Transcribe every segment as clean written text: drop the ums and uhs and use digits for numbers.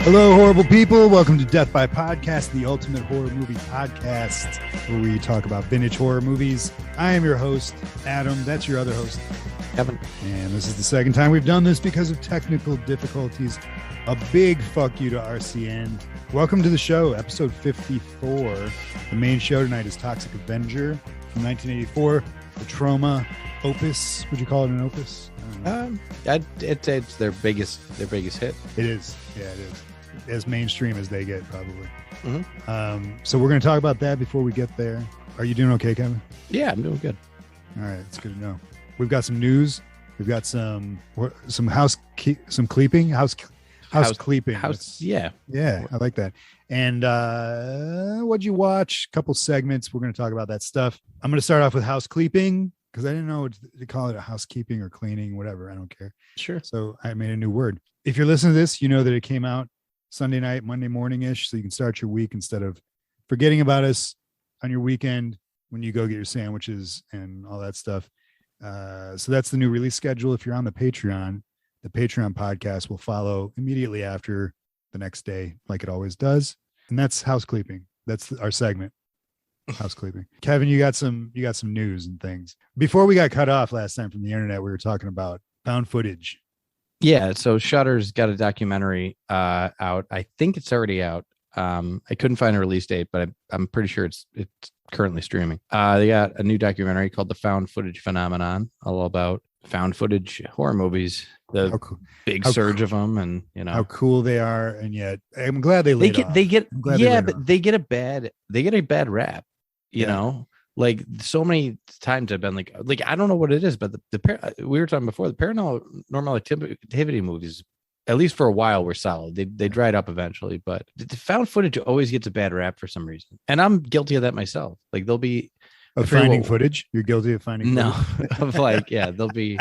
Hello, horrible people. Welcome to Death by Podcast, the ultimate horror movie podcast, where we talk about vintage horror movies. I am your host, Adam. That's your other host, Kevin. And this is the second time we've done this because of technical difficulties. A big fuck you to RCN. Welcome to the show, episode 54. The main show tonight is Toxic Avenger from 1984, the Troma opus. Would you call it an opus? I'd say it's their biggest hit. It is. Yeah, it is. As mainstream as they get, probably. Mm-hmm. So we're going to talk about that before we get there. Are you doing okay, Kevin? Yeah, I'm doing good. All right, it's good to know. We've got some news. We've got some cleeping. Yeah, I like that. And what'd you watch? A couple segments. We're going to talk about that stuff. I'm going to start off with house cleeping because I didn't know what to call it, a housekeeping or cleaning, whatever. I don't care. Sure. So I made a new word. If you're listening to this, you know that it came out Sunday night, Monday morning-ish, so you can start your week instead of forgetting about us on your weekend when you go get your sandwiches and all that stuff. So that's the new release schedule. If you're on the Patreon podcast will follow immediately after the next day, like it always does. And that's house cleeping. That's our segment. House cleeping. Kevin, you got some news and things. Before we got cut off last time from the internet, we were talking about found footage. Yeah, so Shudder's got a documentary out. I think it's already out. I couldn't find a release date, but I'm pretty sure it's currently streaming. They got a new documentary called The Found Footage Phenomenon, all about found footage horror movies. The big surge of them, and you know how cool they are, and yet I'm glad they get a bad rap. You know, like so many times I've been like I don't know what it is, but we were talking before, the paranormal activity movies, at least for a while, were solid. They dried up eventually, but the found footage always gets a bad rap for some reason, and I'm guilty of that myself. Like they'll be finding footage. You're guilty of finding footage? Of like they'll be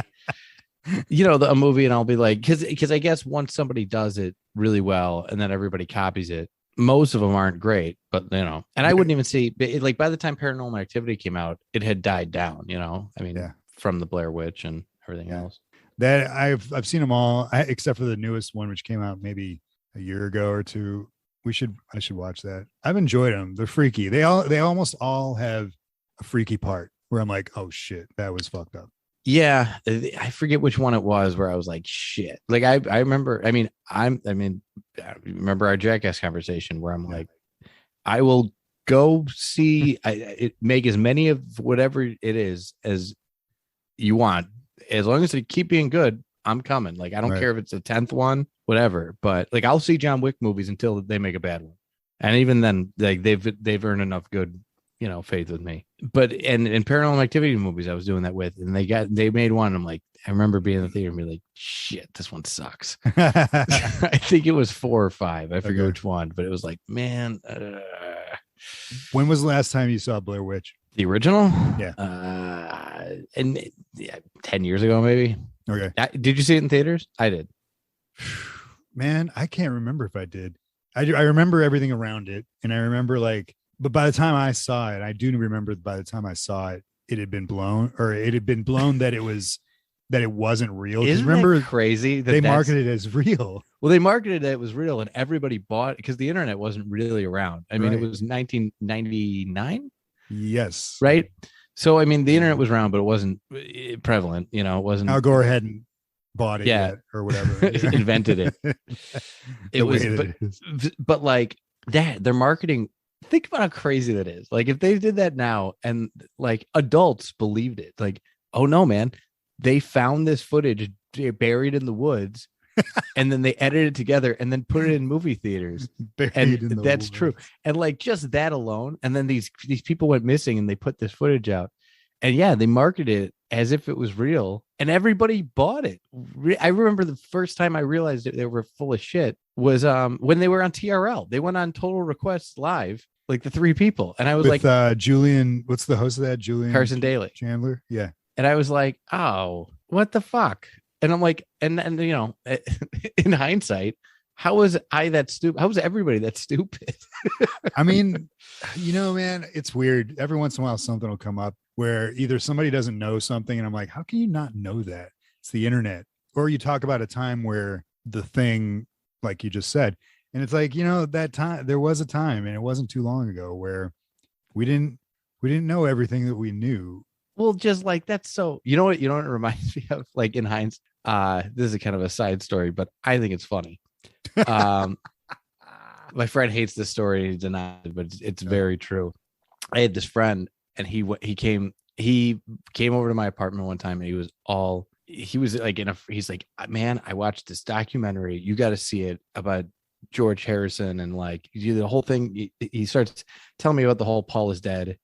a movie, and I'll be like, because I guess once somebody does it really well, and then everybody copies it. Most of them aren't great, but and I wouldn't even see like by the time Paranormal Activity came out, it had died down. I mean, from the Blair Witch and everything else. That I've seen them all, except for the newest one, which came out maybe a year ago or two. I should watch that. I've enjoyed them. They're freaky. They almost all have a freaky part where I'm like, oh shit, that was fucked up. Yeah, I forget which one it was where I was like, shit. Like I remember. I remember our Jackass conversation where I'm like, I will go see. Make as many of whatever it is as you want, as long as they keep being good. I'm coming. Like I don't care if it's a 10th one, whatever. But like I'll see John Wick movies until they make a bad one, and even then, like they've earned enough good. Faith with me. But and in Paranormal Activity movies I was doing that with, and they made one, and I'm like, I remember being in the theater and be like, shit, this one sucks. I think it was 4 or 5. I forget which one, but it was like, man. When was the last time you saw Blair Witch? The original? Yeah. 10 years ago, maybe. Okay. Did you see it in theaters? I did. Man, I can't remember if I did. I remember everything around it, and I remember but by the time I saw it, I do remember by the time I saw it, it had been blown that it wasn't real. Isn't remember that crazy? They marketed it as real. Well, they marketed it was real, and everybody bought it because the internet wasn't really around. I mean, It was 1999. Yes. Right. So, I mean, the internet was around, but it wasn't prevalent. It wasn't. Al Gore hadn't bought it yet or whatever. Invented it. It was, but like that, their marketing. Think about how crazy that is. Like if they did that now and like adults believed it, like, oh no, man, they found this footage buried in the woods and then they edited it together and then put it in movie theaters. And that's true. And like just that alone. And then these people went missing and they put this footage out. And they marketed it as if it was real and everybody bought it. I remember the first time I realized that they were full of shit was when they were on TRL. They went on Total Request Live. Like the 3 people. And I was like, Julian, what's the host of that? Julian Carson Daly Chandler. Yeah. And I was like, oh, what the fuck? And I'm like, and in hindsight, how was I that stupid? How was everybody that stupid? I mean, man, it's weird. Every once in a while, something will come up where either somebody doesn't know something. And I'm like, how can you not know that? It's the internet. Or you talk about a time where the thing, like you just said, And it's like, that time, there was a time, and it wasn't too long ago, where we didn't know everything that we knew. Well, just like that's so, what it reminds me of, like in hindsight. This is kind of a side story, but I think it's funny. My friend hates this story, he denies it, but it's very true. I had this friend, and he came over to my apartment one time, and he was like he's like, man, I watched this documentary, you got to see it, about George Harrison, and like the whole thing. He starts telling me about the whole Paul is dead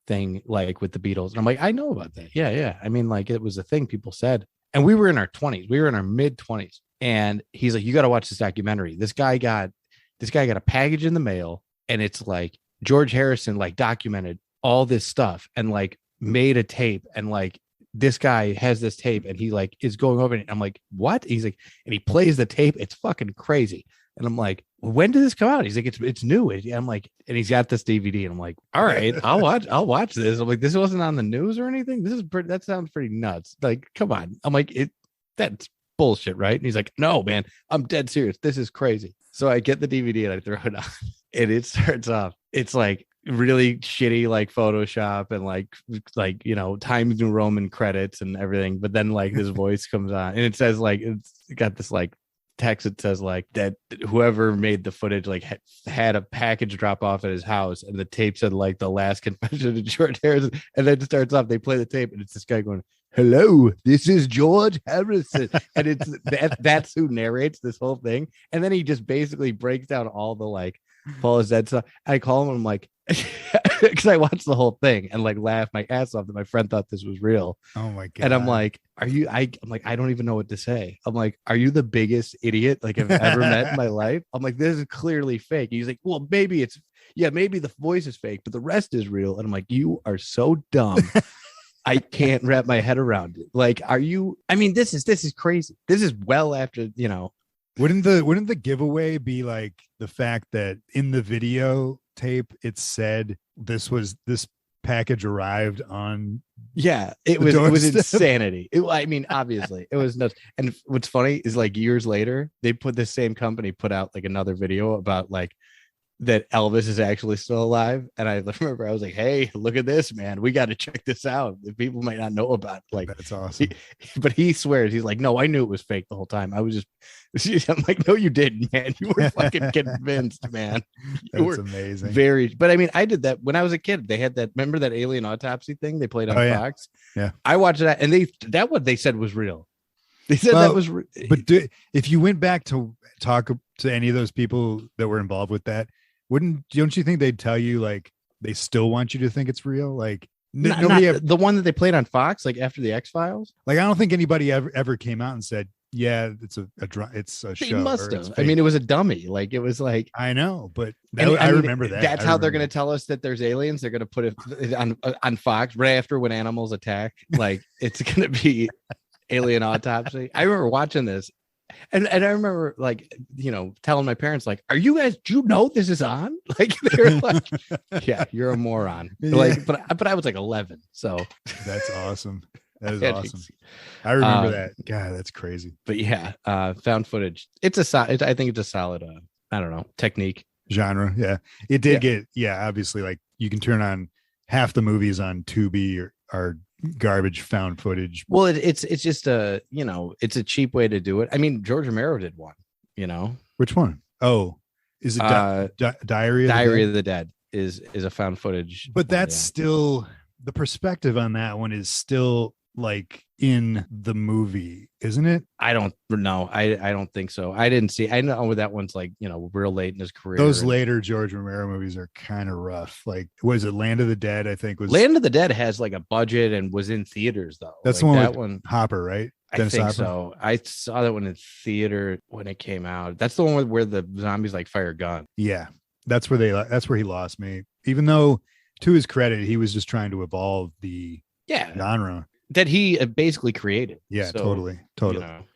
thing, like with the Beatles. And I'm like, I know about that. Yeah. I mean, like, it was a thing people said. And we were in our 20s. We were in our mid 20s. And he's like, you got to watch this documentary. This guy got a package in the mail, and it's like George Harrison like documented all this stuff and like made a tape, and like this guy has this tape, and he like is going over it. I'm like, what? He's like, and he plays the tape. It's fucking crazy. And I'm like, when did this come out? He's like, it's new. I'm like, and he's got this DVD, and I'm like, all right, I'll watch this. I'm like, this wasn't on the news or anything. That sounds pretty nuts. Like, come on. I'm like, that's bullshit, right? And he's like, no, man, I'm dead serious. This is crazy. So I get the DVD and I throw it on, and it starts off. It's like really shitty, like Photoshop, and like Times New Roman credits and everything. But then like this voice comes on, and it says like, it's got this like text that says like that whoever made the footage like had a package drop off at his house, and the tape said like the last confession of George Harrison. And then it starts off, they play the tape, and it's this guy going, hello, this is George Harrison. And it's that's who narrates this whole thing. And then he just basically breaks down all the like Paul is dead stuff. I call him, and I'm like, because I watched the whole thing and like laughed my ass off that my friend thought this was real. Oh my God. And I'm like, I'm like, I don't even know what to say. I'm like, are you the biggest idiot like I've ever met in my life? I'm like, this is clearly fake. He's like, well, maybe maybe the voice is fake, but the rest is real. And I'm like, you are so dumb. I can't wrap my head around it. Like, I mean, this is crazy. This is well after, Wouldn't the giveaway be like the fact that in the video tape it said this package arrived on? Yeah, it was insanity. I mean, obviously it was nuts. And what's funny is like years later, the same company put out like another video about like that Elvis is actually still alive. And I remember I was like, hey, look at this, man. We got to check this out. People might not know about it. Like, that's awesome. But he swears, he's like, no, I knew it was fake the whole time. I was just, I'm like, no, you didn't, man. You were fucking convinced, man. That's amazing. But I mean, I did that when I was a kid. They had that, remember that alien autopsy thing they played on Fox? Yeah. I watched that, and what they said was real. They said that was but if you went back to talk to any of those people that were involved with that, don't you think they'd tell you like they still want you to think it's real? Like nobody ever, the one that they played on Fox, like after the X-Files. Like, I don't think anybody ever came out and said, yeah, it's a show. Must have. I mean, it was a dummy. Like, it was like, I know, but I remember that. That's how they're going to tell us that there's aliens. They're going to put it on Fox right after when animals attack. Like, it's going to be alien autopsy. I remember watching this. And I remember like, telling my parents, like, do you know this is on? Like, they're like, yeah, you're a moron. Yeah. Like, but I was like 11. So that's awesome. That is awesome. I remember that. God, that's crazy. But yeah, found footage. I think it's a solid, I don't know, technique. Genre. Yeah. It did get, obviously, like you can turn on half the movies on Tubi or garbage found footage. Well, it's just it's a cheap way to do it. I mean, George Romero did one, Which one? Oh, is it Diary of the Dead is a found footage. But that's still, the perspective on that one is still like in the movie, isn't it? I don't know. I don't think so. I didn't see. I know that one's like, real late in his career. Those later George Romero movies are kind of rough. Like, was it Land of the Dead? I think Land of the Dead has like a budget and was in theaters though. That's like, the one with Hopper, right? Dennis Hopper? So. I saw that one in theater when it came out. That's the one where the zombies like fire guns. Yeah, that's where he lost me. Even though, to his credit, he was just trying to evolve the genre that he basically created. Yeah, so, totally.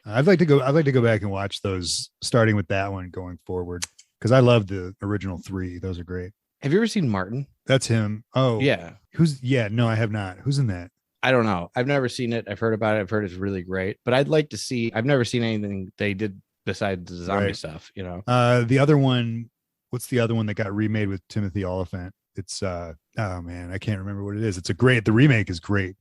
I'd like to go back and watch those, starting with that one going forward, because I love the original 3. Those are great. Have you ever seen Martin? That's him. Oh yeah. No, I have not. Who's in that? I don't know. I've never seen it. I've heard about it. I've heard it's really great, but I'd like to see. I've never seen anything they did besides the zombie Right. stuff, you know. The other one, what's the other one that got remade with Timothy Oliphant? It's oh man, I can't remember what it is. The remake is great.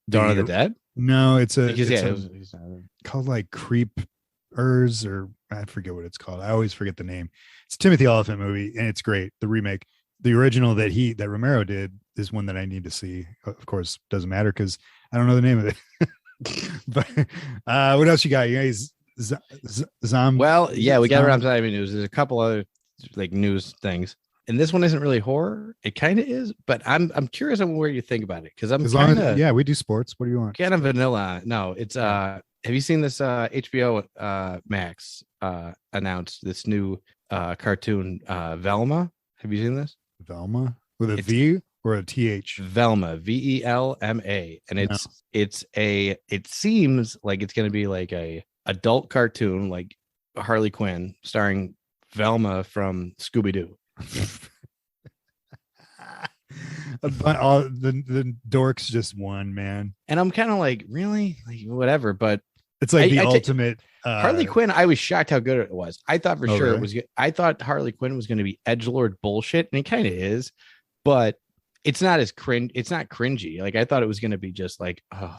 Dawn of the Dead? No, it's Because it's yeah, called like Creepers, or I forget what it's called. I always forget the name. It's a Timothy Oliphant movie, and it's great. The remake, the original that Romero did is one that I need to see. Of course, doesn't matter because I don't know the name of it. But what else you got? You guys, zombie. well, yeah, we got around zombie news. There's a couple other like news things, and this one isn't really horror. It kind of is, but I'm curious on where you think about it because I'm kind of yeah, we do sports. What do you want? kind of vanilla. No, it's have you seen this HBO Max announced this new cartoon Velma? Have you seen this? Velma with a V or a TH? Velma, VELMA, and it seems like it's going to be like a adult cartoon like Harley Quinn starring Velma from Scooby-Doo. But all the dorks just won, man. And I'm kind of like, really? Like whatever, but it's like the ultimate Harley Quinn. I was shocked how good it was. I thought for sure really? it was good. I thought Harley Quinn was going to be edgelord bullshit, and it kind of is, but it's not as cringe. It's not cringy. Like I thought it was going to be just like, oh,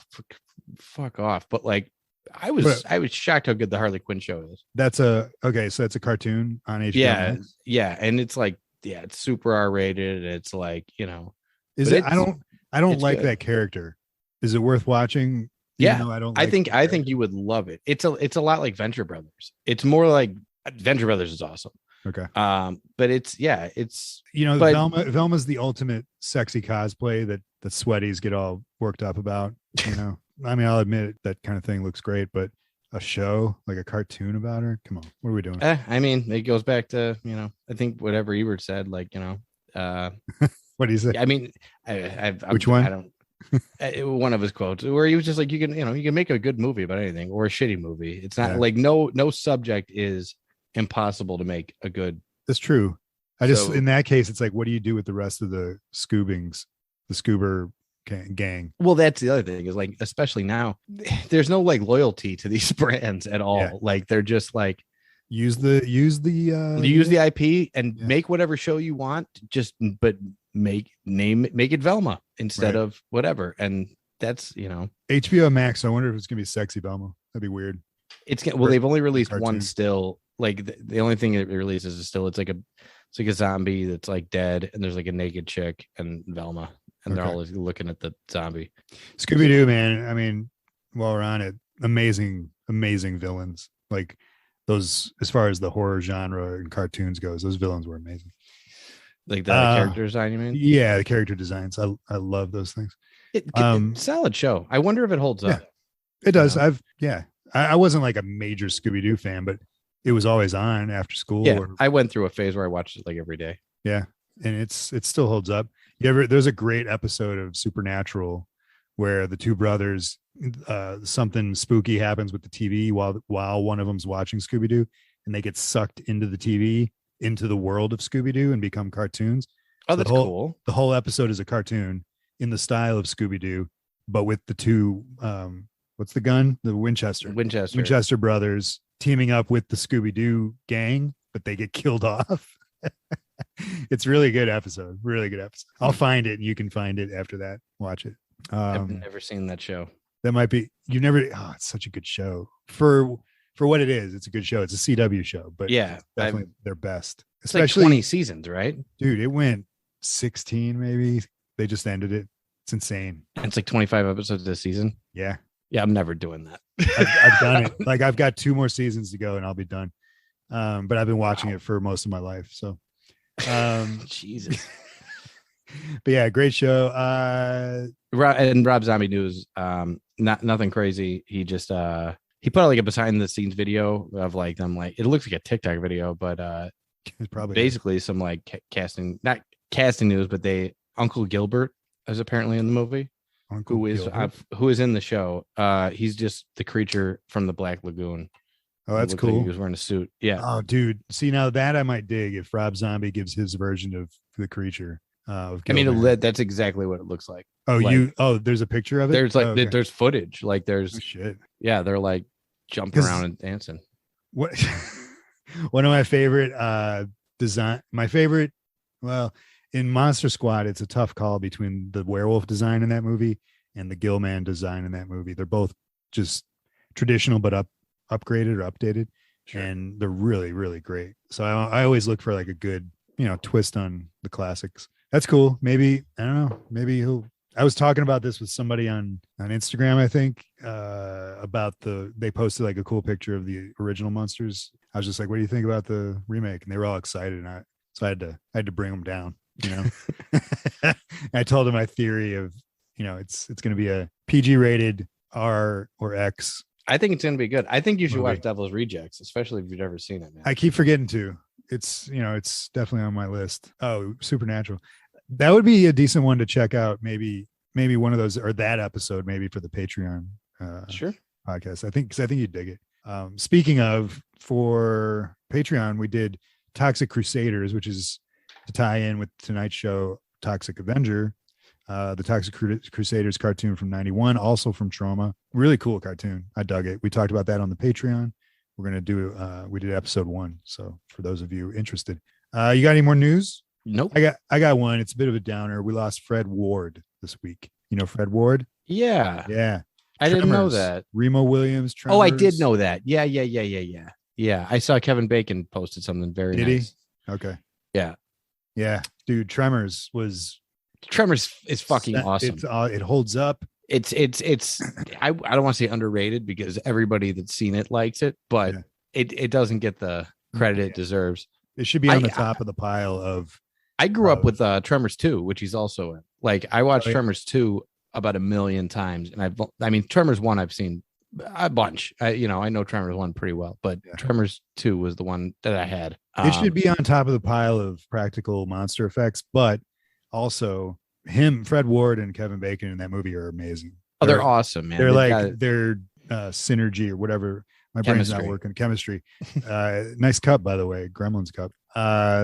fuck off. But like, I was shocked how good the Harley Quinn show is. So that's a cartoon on HBO. Yeah, yeah, and it's like, yeah, it's super R-rated. It's like, you know, is it? I don't like good. that character. Is it worth watching? Yeah, I don't. I think you would love it. It's a lot like Venture Brothers. It's more like Venture Brothers is awesome. Okay. But it's Velma's the ultimate sexy cosplay that the sweaties get all worked up about. You know, I mean, I'll admit it, that kind of thing looks great, but a show like a cartoon about her, come on, what are we doing? I mean, it goes back to, you know, I think whatever Ebert said, like, you know, what do you say? I mean, which one? I don't. One of his quotes where he was just like, you can make a good movie about anything or a shitty movie. It's not like no subject is impossible to make a good. That's true. In that case, it's like, what do you do with the rest of the Scoobings, the Scoober gang? Well, that's the other thing is like, especially now, there's no like loyalty to these brands at all. Yeah. Like they're just like use the IP and make whatever show you want. But make it Velma instead of whatever. And that's, you know, HBO Max. I wonder if it's gonna be sexy Velma. That'd be weird. They've only released one still. Like the only thing it releases is still it's like a zombie that's like dead, and there's like a naked chick and Velma, and they're all looking at the zombie. Scooby-Doo, man. I mean, while we're on it, amazing villains. Like those, as far as the horror genre and cartoons goes, those villains were amazing. Like the character design, you mean? Yeah, the character designs. I love those things. Solid show. I wonder if it holds up. It does. I wasn't like a major Scooby-Doo fan, but it was always on after school. Yeah, I went through a phase where I watched it like every day. Yeah, and it still holds up. There's a great episode of Supernatural where the two brothers, something spooky happens with the TV while one of them's watching Scooby-Doo, and they get sucked into the TV, into the world of Scooby-Doo, and become cartoons. Oh, that's cool. The whole episode is a cartoon in the style of Scooby-Doo, but with the two, what's the gun? The Winchester brothers teaming up with the Scooby-Doo gang, but they get killed off. It's really good episode. I'll find it and you can find it after that. Watch it. I've never seen that show. That might be, it's such a good show for what it is. It's a good show. It's a CW show, but yeah, definitely their best. It's especially like 20 seasons, right? Dude, it went 16 maybe. They just ended it. It's insane. And it's like 25 episodes this season. Yeah. Yeah, I'm never doing that. I've done it. Like I've got 2 more seasons to go and I'll be done. But I've been watching it for most of my life. So Jesus. But yeah, great show. And Rob Zombie News, nothing crazy. He just he put out like a behind the scenes video of like them, like it looks like a TikTok video, but it's probably basically some like not casting news, but Uncle Gilbert is apparently in the movie. Who is in the show. He's just the creature from the Black Lagoon. Oh, that's cool. Like he was wearing a suit. Yeah. Oh, dude. See, now that I might dig if Rob Zombie gives his version of the creature. I mean, that's exactly what it looks like. Oh, there's a picture of it. There's like there's footage. Like there's shit. Yeah, they're like jumping around and dancing. what one of my favorite design, my favorite, well, in Monster Squad, it's a tough call between the werewolf design in that movie and the Gillman design in that movie. They're both just traditional, but upgraded or updated. Sure. And they're really, really great. So I always look for like a good, twist on the classics. That's cool. Maybe, I don't know, maybe I was talking about this with somebody on Instagram, I think, about they posted like a cool picture of the original monsters. I was just like, what do you think about the remake? And they were all excited. And so I had to bring them down, I told them my theory of, it's going to be a PG rated R or X. I think it's going to be good. I think you should watch Devil's Rejects, especially if you've never seen it, man. I keep forgetting to. It's, it's definitely on my list. Oh, Supernatural. That would be a decent one to check out. Maybe one of those, or that episode, maybe for the Patreon sure podcast. I think you'd dig it. Speaking of, for Patreon, we did Toxic Crusaders, which is to tie in with tonight's show, Toxic Avenger, the Toxic Crusaders cartoon from 91, also from Troma. Really cool cartoon. I dug it. We talked about that on the Patreon. We're going to do, we did episode 1. So for those of you interested, you got any more news? Nope. I got one. It's a bit of a downer. We lost Fred Ward this week. You know Fred Ward? Yeah. Yeah. I didn't know that. Remo Williams. Tremors. Oh, I did know that. Yeah. Yeah. I saw Kevin Bacon posted something very nice. Did he? Okay. Yeah. Yeah. Dude, Tremors is fucking awesome. It holds up. It's I don't want to say underrated because everybody that's seen it likes it, but it doesn't get the credit it deserves. It should be on the top of the pile of. I grew up with Tremors 2, which he's also in. Like I watched Tremors 2 about 1 million times, and Tremors 1 I've seen a bunch. I know Tremors 1 pretty well, but Tremors 2 was the one that I had. It should be on top of the pile of practical monster effects, but also Fred Ward and Kevin Bacon in that movie are amazing. They're awesome, man. They're synergy or whatever. My brain's not working. Chemistry. Nice cup, by the way. Gremlins cup.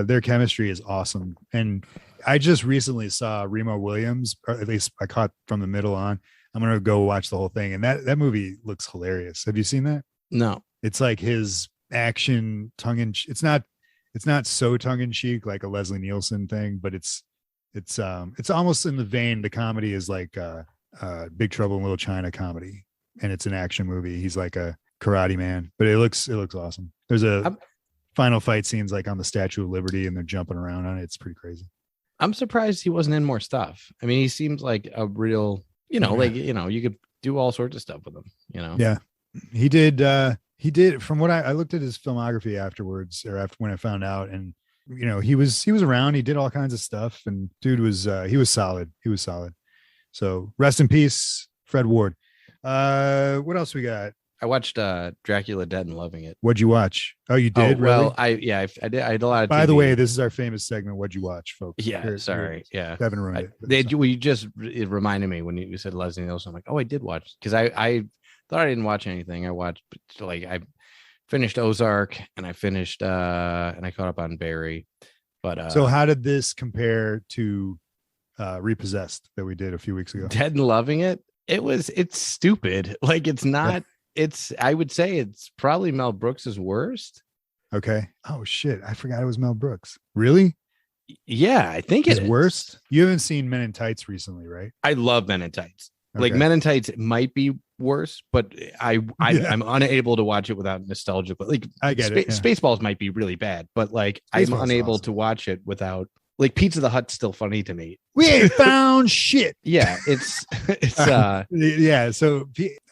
Their chemistry is awesome. And I just recently saw Remo Williams, or at least I caught from the middle on. I'm going to go watch the whole thing. And that movie looks hilarious. Have you seen that? No. It's like his action it's not so tongue in cheek like a Leslie Nielsen thing, but it's almost in the vein. The comedy is like Big Trouble in Little China comedy. And it's an action movie. He's like a karate man, but it looks awesome. There's a final fight scenes like on the Statue of Liberty and they're jumping around on it. It's pretty crazy. I'm surprised he wasn't in more stuff. I mean, he seems like a real, you could do all sorts of stuff with him, Yeah, he did from what I looked at his filmography afterwards, or after when I found out, and he was around, he did all kinds of stuff, and dude was he was solid. So rest in peace, Fred Ward. What else we got? I watched Dracula Dead and loving it. What'd you watch? Oh, you did? Well, really? I did. I had a lot of By TV. the way, this is our famous segment. What'd you watch, folks? Yeah, sorry. Yeah. Haven't ruined it. It reminded me when you said Leslie Nielsen. I'm like, oh, I did watch, because I thought I didn't watch anything. I watched, I finished Ozark, and I finished and I caught up on Barry. But so how did this compare to Repossessed that we did a few weeks ago? Dead and loving it. It's stupid. Like, it's not. I would say it's probably Mel Brooks's worst. Okay. Oh shit, I forgot it was Mel Brooks. Really? Yeah, I think it's worst. You haven't seen Men in Tights recently, right? I love Men in Tights. Okay. Like, Men in Tights might be worse, but I'm unable to watch it without nostalgia. But like, I get it. Yeah. Spaceballs might be really bad, but like, I'm unable to watch it without. Like, Pizza the Hut's still funny to me. We ain't found shit. Yeah, it's yeah. So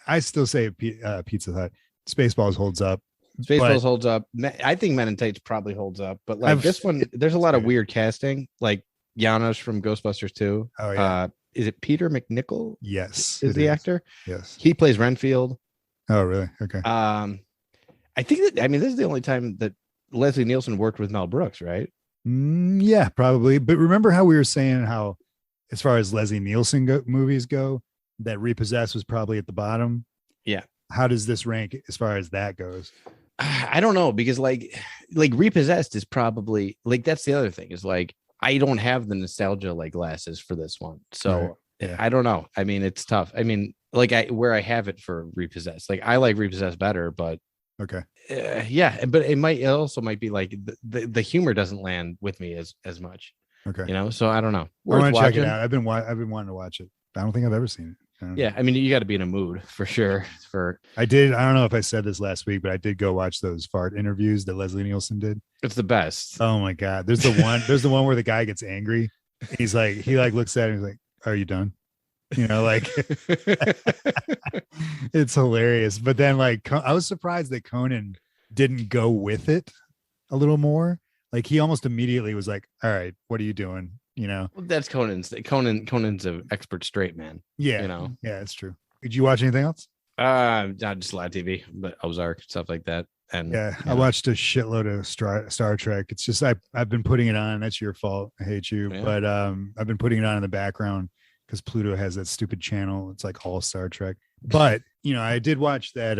I still say Pizza Hut. Spaceballs holds up. Spaceballs holds up. I think Men in Tights probably holds up, but like this one, there's a lot of weird casting. Like Janos from Ghostbusters 2. Oh yeah. Is it Peter McNichol? Yes, is the actor. Yes, he plays Renfield. Oh really? Okay. I think that this is the only time that Leslie Nielsen worked with Mel Brooks, right? Yeah, probably. But remember how we were saying how, as far as Leslie Nielsen movies go, that Repossessed was probably at the bottom. Yeah. How does this rank as far as that goes? I don't know, because like Repossessed is probably, like, that's the other thing, is like, I don't have the nostalgia like glasses for this one. So right. Yeah. I don't know. I mean, it's tough. I mean, like, where I have it for Repossessed, like, I like Repossessed better, but Okay. Yeah, but it also might be like the humor doesn't land with me as much. Okay. You know, so I don't know. I Worth want to check it watching. out. I've been wanting to watch it. I don't think I've ever seen it. Yeah, I mean, you got to be in a mood for sure. I don't know if I said this last week, but I did go watch those fart interviews that Leslie Nielsen did. It's the best. Oh my God. There's the one where the guy gets angry. He's like, he like looks at him. He's like, are you done? You know, like it's hilarious. But then like, I was surprised that Conan didn't go with it a little more. Like he almost immediately was like, all right, what are you doing? You know, Well, that's Conan's an expert straight man. yeah, You know, yeah, it's true. Did you watch anything else? not just live TV, but Ozark, stuff like that. And Yeah, I watched a shitload of Star Trek. It's just I've been putting it on. That's your fault. I hate you, Yeah. but I've been putting it on in the background because Pluto has that stupid channel. It's like all Star Trek. But you know, I did watch that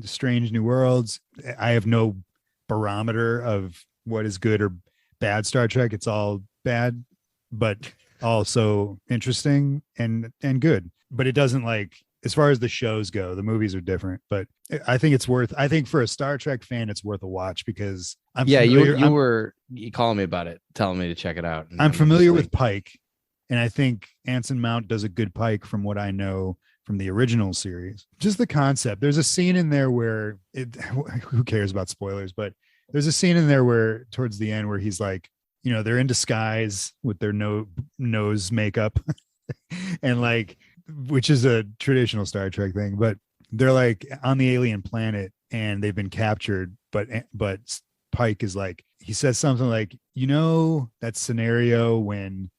Strange New Worlds. I have no barometer of what is good or bad Star Trek. It's all bad, but also interesting and good. But it doesn't like, as far as the shows go, the movies are different, but I think for a Star Trek fan, it's worth a watch because you were calling me about it, telling me to check it out. I'm familiar with Pike, and I think Anson Mount does a good Pike from what I know from the original series. Just the concept. There's a scene in there where who cares about spoilers, but there's a scene in there where towards the end where he's like, you know, they're in disguise with their nose makeup and like, which is a traditional Star Trek thing, but they're like on the alien planet and they've been captured. But Pike is like, he says something like, you know, that scenario when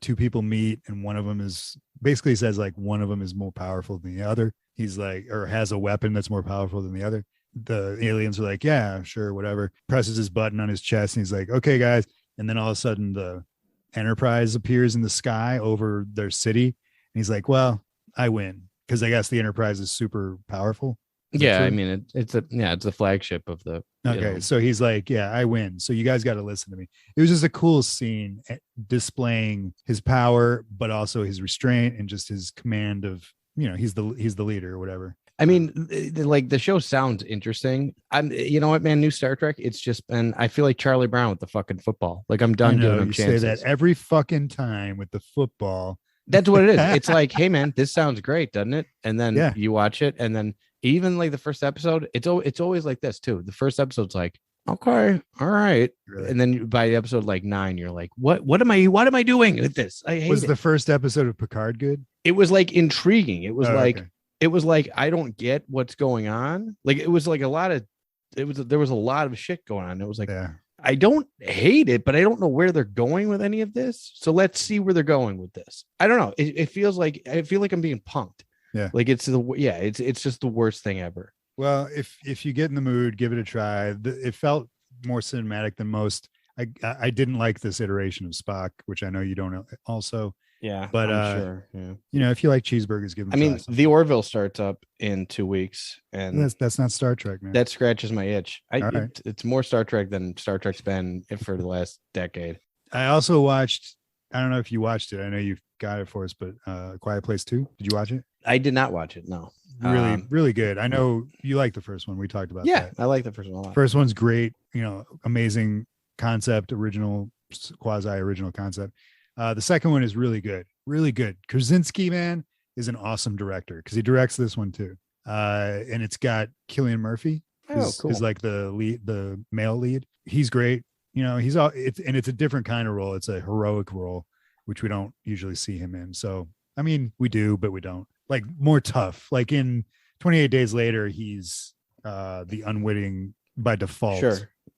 two people meet and one of them is basically says like one of them is more powerful than the other. He's like, or has a weapon that's more powerful than the other. The aliens are like, yeah, sure, whatever. Presses his button on his chest and he's like, okay, guys. And then all of a sudden the Enterprise appears in the sky over their city. And he's like, well, I win because I guess the Enterprise is super powerful. Yeah, I mean, it's the flagship of the. Okay, so he's like, yeah, I win. So you guys got to listen to me. It was just a cool scene displaying his power, but also his restraint and just his command of, you know, he's the leader or whatever. I mean, like the show sounds interesting. You know what, man? New Star Trek. It's just been. I feel like Charlie Brown with the fucking football. Like I'm done giving him chances. You say that every fucking time with the football. That's what it is. It's like, hey, man, this sounds great, doesn't it? And then you watch it, and then even like the first episode, it's always like this too. The first episode's like, okay, all right, really? And then by episode like 9, you're like, what am I doing with this? I hate it. Was the first episode of Picard good? It was like intriguing. It was It was like, I don't get what's going on. Like, it was like there was a lot of shit going on. It was like, I don't hate it, but I don't know where they're going with any of this. So let's see where they're going with this. I don't know. It feels like, I feel like I'm being punked. Yeah. Like it's just the worst thing ever. Well, if you get in the mood, give it a try. It felt more cinematic than most. I didn't like this iteration of Spock, which I know you don't also. Yeah, but I'm sure. Yeah. You know, if you like cheeseburgers, give them. I mean, the Orville starts up in 2 weeks, and that's not Star Trek, man. That scratches my itch. It's more Star Trek than Star Trek's been for the last decade. I also watched. I don't know if you watched it. I know you've got it for us, but Quiet Place 2. Did you watch it? I did not watch it. No. Really good. I know you like the first one. We talked about. Yeah, that. I like the first one a lot. First one's great. You know, amazing concept, quasi original concept. The second one is really good. Krasinski, man, is an awesome director because he directs this one too. And it's got Cillian Murphy, who's like the male lead. He's great. You know, it's a different kind of role. It's a heroic role, which we don't usually see him in. So, I mean, we do, but we don't. Like more tough. Like in 28 Days Later, he's the unwitting by default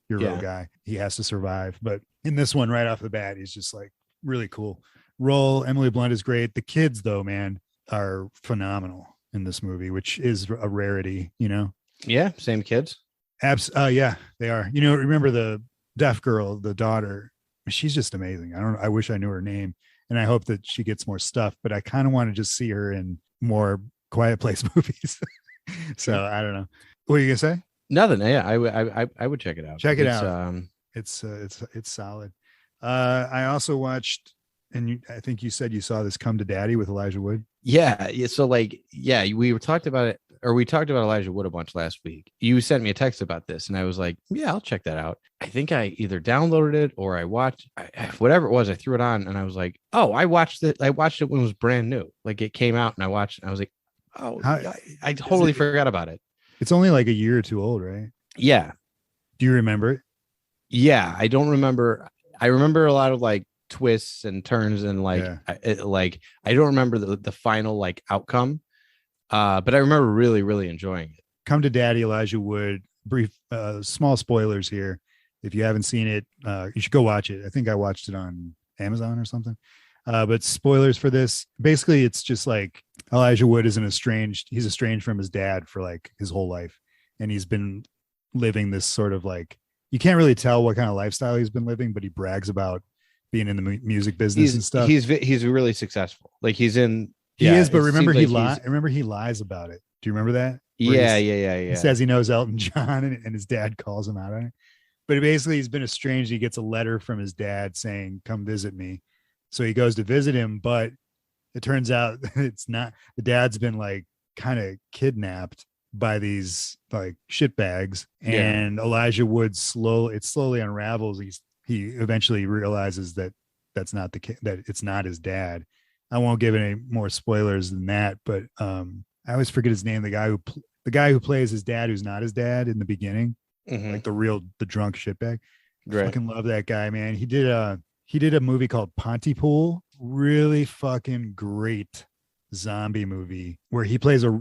hero guy. He has to survive. But in this one, right off the bat, he's just like really cool role. Emily Blunt is great. The kids, though, man, are phenomenal in this movie, which is a rarity, you know? Yeah, same kids. Yeah, they are. You know, remember the deaf girl, the daughter? She's just amazing. I wish I knew her name, and I hope that she gets more stuff, but I kind of want to just see her in more Quiet Place movies. So I don't know. What are you gonna say? Nothing. Yeah, I would check it out. Check it out. It's solid. I also watched, and I think you said you saw this Come to Daddy with Elijah Wood. Yeah. So like, we were talked about it or we talked about Elijah Wood a bunch last week. You sent me a text about this, and I was like, yeah, I'll check that out. I think I either downloaded it or I watched whatever it was. I threw it on, and I was like, oh, I watched it. I watched it when it was brand new. Like it came out, and I watched it. And I was like, oh, I totally forgot about it. It's only like a year or two old, right? Yeah. Do you remember it? Yeah, I don't remember. I remember a lot of like twists and turns, and like I don't remember the final like outcome. But I remember really, really enjoying it. Come to Daddy, Elijah Wood. Brief, small spoilers here. If you haven't seen it, you should go watch it. I think I watched it on Amazon or something. But spoilers for this. Basically, it's just like Elijah Wood is he's estranged from his dad for like his whole life. And he's been living this sort of like, you can't really tell what kind of lifestyle he's been living, but he brags about being in the music business and stuff. He's really successful. Like he's in. He is, but remember he lies about it. Do you remember that? Yeah. He says he knows Elton John, and his dad calls him out on it. But basically, he's been estranged. He gets a letter from his dad saying, "Come visit me." So he goes to visit him, but it turns out it's not. The dad's been like kind of kidnapped by these like shitbags, and Elijah Wood slowly unravels. He eventually realizes that that's not that it's not his dad. I won't give any more spoilers than that, but I always forget his name. The guy who plays his dad, who's not his dad in the beginning, like the drunk shitbag. Right. Fucking love that guy, man. He did a movie called Pontypool, really fucking great zombie movie where he plays a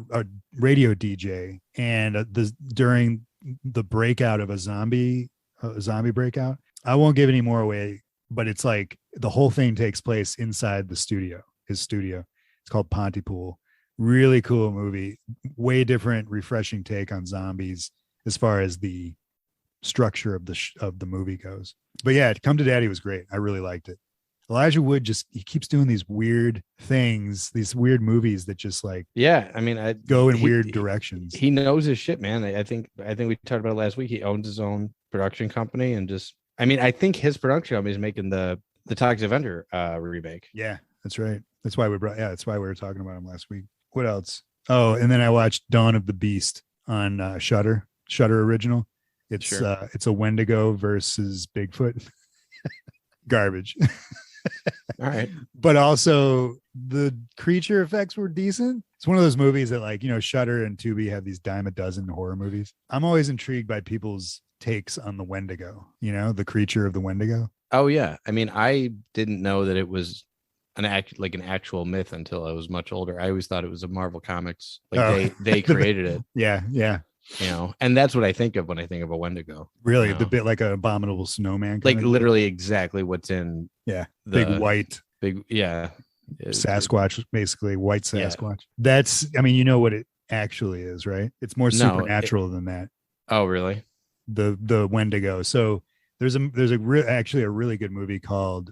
radio DJ, and during the breakout of a zombie breakout. I won't give any more away, but it's like the whole thing takes place inside his studio. It's called Pontypool. Really cool movie. Way different, refreshing take on zombies as far as the structure of the movie goes. But yeah, Come to Daddy was great. I really liked it. Elijah Wood he keeps doing these weird things, these weird movies that just like go in weird directions. He knows his shit, man. I think we talked about it last week. He owns his own production company, and I think his production company is making the Toxic Avenger remake. Yeah, that's right. That's why we were talking about him last week. What else? Oh, and then I watched Dawn of the Beast on Shudder original. It's a Wendigo versus Bigfoot. Garbage. All right. But also the creature effects were decent. It's one of those movies that, like, Shudder and Tubi have these dime a dozen horror movies. I'm always intrigued by people's takes on the Wendigo, the creature of the Wendigo. Oh yeah. I didn't know that it was an actual myth until I was much older. I always thought it was a Marvel Comics. They created it. Yeah. And that's what I think of when I think of a Wendigo. Really, the bit like an abominable snowman. Like literally exactly what's in. Yeah. Big Sasquatch, basically white Sasquatch. Yeah. That's, what it actually is, right? It's more supernatural than that. Oh, really? The Wendigo. So there's actually a really good movie called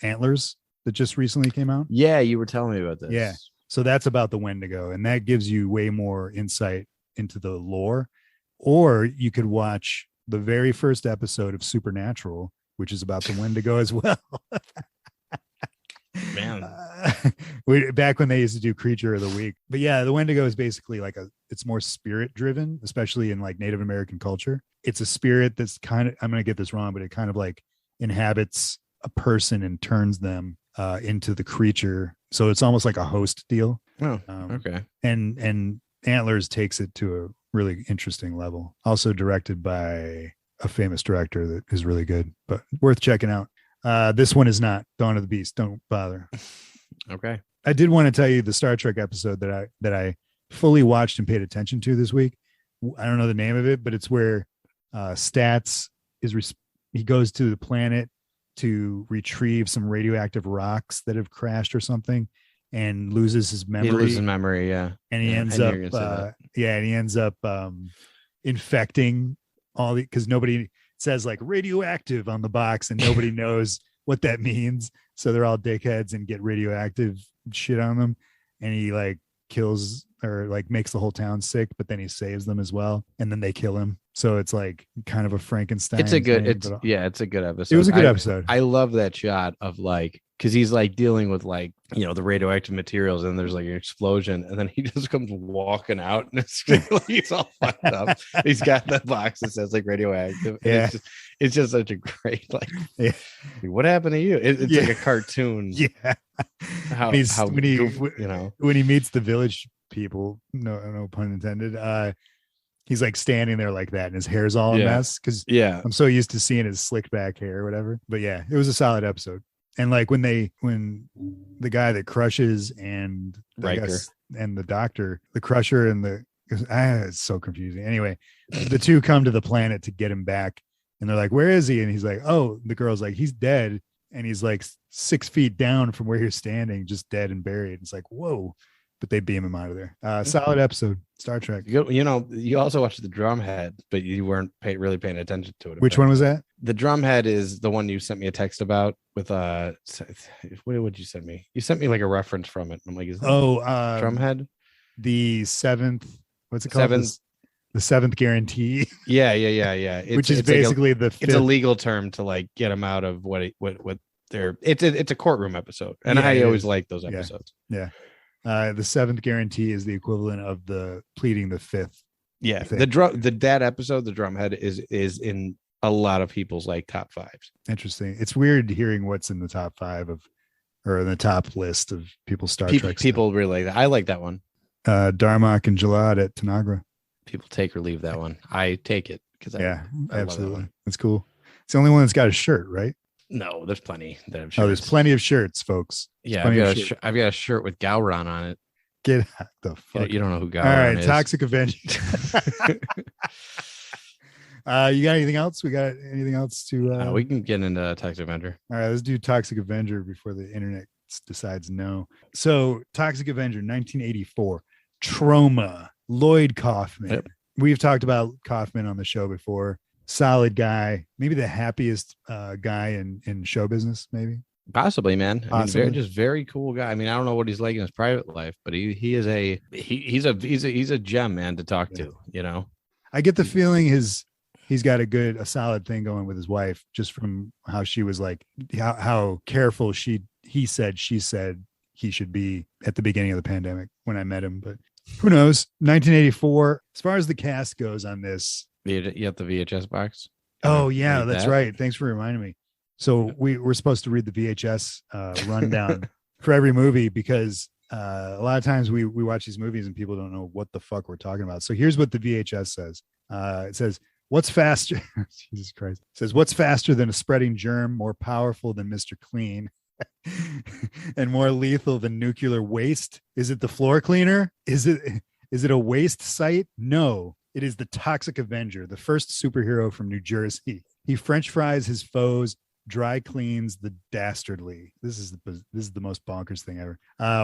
Antlers that just recently came out. Yeah, you were telling me about this. Yeah. So that's about the Wendigo, and that gives you way more insight into the lore. Or you could watch the very first episode of Supernatural, which is about the Wendigo as well. Man, back when they used to do Creature of the Week. But yeah, the Wendigo is basically like it's more spirit driven, especially in like Native American culture. It's a spirit that's I'm going to get this wrong, but it kind of like inhabits a person and turns them into the creature. So it's almost like a host deal. Oh, okay. And Antlers takes it to a really interesting level. Also directed by a famous director that is really good, but worth checking out. This one is not. Dawn of the Beast. Don't bother. Okay. I did want to tell you the Star Trek episode that I fully watched and paid attention to this week. I don't know the name of it, but it's where Stats he goes to the planet to retrieve some radioactive rocks that have crashed or something, and loses his memory. He loses memory, yeah. And he ends up infecting all because nobody says like radioactive on the box, and nobody knows what that means. So they're all dickheads and get radioactive shit on them. And he like kills or like makes the whole town sick, but then he saves them as well. And then they kill him. So it's like kind of a Frankenstein. It's a good episode. It was a good episode. I love that shot of like because he's like dealing with like, the radioactive materials, and there's like an explosion, and then he just comes walking out, and he's all fucked up. He's got the box that says like radioactive. And it's just such a great like, what happened to you? It's like a cartoon. Yeah. How when he meets the village people, no pun intended. He's like standing there like that, and his hair's all a mess because I'm so used to seeing his slicked back hair or whatever. But yeah, it was a solid episode. And like when the guy that crushes and and the doctor, the crusher and it's so confusing. Anyway, the two come to the planet to get him back, and they're like, "Where is he?" And he's like, "Oh," the girl's like, "He's dead," and he's like 6 feet down from where you're standing, just dead and buried. It's like, whoa. But they beam him out of there. Solid episode, Star Trek. You also watched the Drumhead, but you weren't really paying attention to it. Which one was that? The Drumhead is the one you sent me a text about with what would you send me? You sent me like a reference from it. I'm like, is that Drumhead? The seventh, what's it called? The seventh guarantee. Yeah. Which is basically like it's a legal term to like get them out of what they're. It's a courtroom episode, and I always like those episodes. Yeah. The seventh guarantee is the equivalent of the pleading the fifth. Yeah, that episode, the Drumhead, is in a lot of people's like top fives. Interesting. It's weird hearing what's in the top five or in the top list of people's Star Trek. People really like that. I like that one. Darmok and Jalad at Tanagra. People take or leave that one. I take it because I absolutely. That's cool. It's the only one that's got a shirt, right? No, there's plenty that have shirts. Oh, there's plenty of shirts, folks. Yeah, I've got a shirt with Gowron on it. Get out the fuck. You don't know who Gowron is. All right, Toxic Avenger. You got anything else? We got anything else to? We can get into Toxic Avenger. All right, let's do Toxic Avenger before the internet decides no. So, Toxic Avenger, 1984, Troma, Lloyd Kaufman. Yep. We've talked about Kaufman on the show before. Solid guy, maybe the happiest guy in show business, maybe. Possibly, man. Possibly. Just very cool guy. I mean, I don't know what he's like in his private life, but he's a gem, man, to talk to. I get the feeling he's got a solid thing going with his wife, just from how she was like, how careful she said he should be at the beginning of the pandemic when I met him. But who knows? 1984. As far as the cast goes on this. You have the VHS box? Oh, yeah, that's right. Thanks for reminding me. So we're supposed to read the VHS rundown for every movie because a lot of times we watch these movies and people don't know what the fuck we're talking about. So here's what the VHS says. It says, what's faster? Jesus Christ. It says, what's faster than a spreading germ, more powerful than Mr. Clean, and more lethal than nuclear waste? Is it the floor cleaner? Is it a waste site? No. It is the Toxic Avenger, the first superhero from New Jersey. He French fries his foes, dry cleans the dastardly. This is the most bonkers thing ever.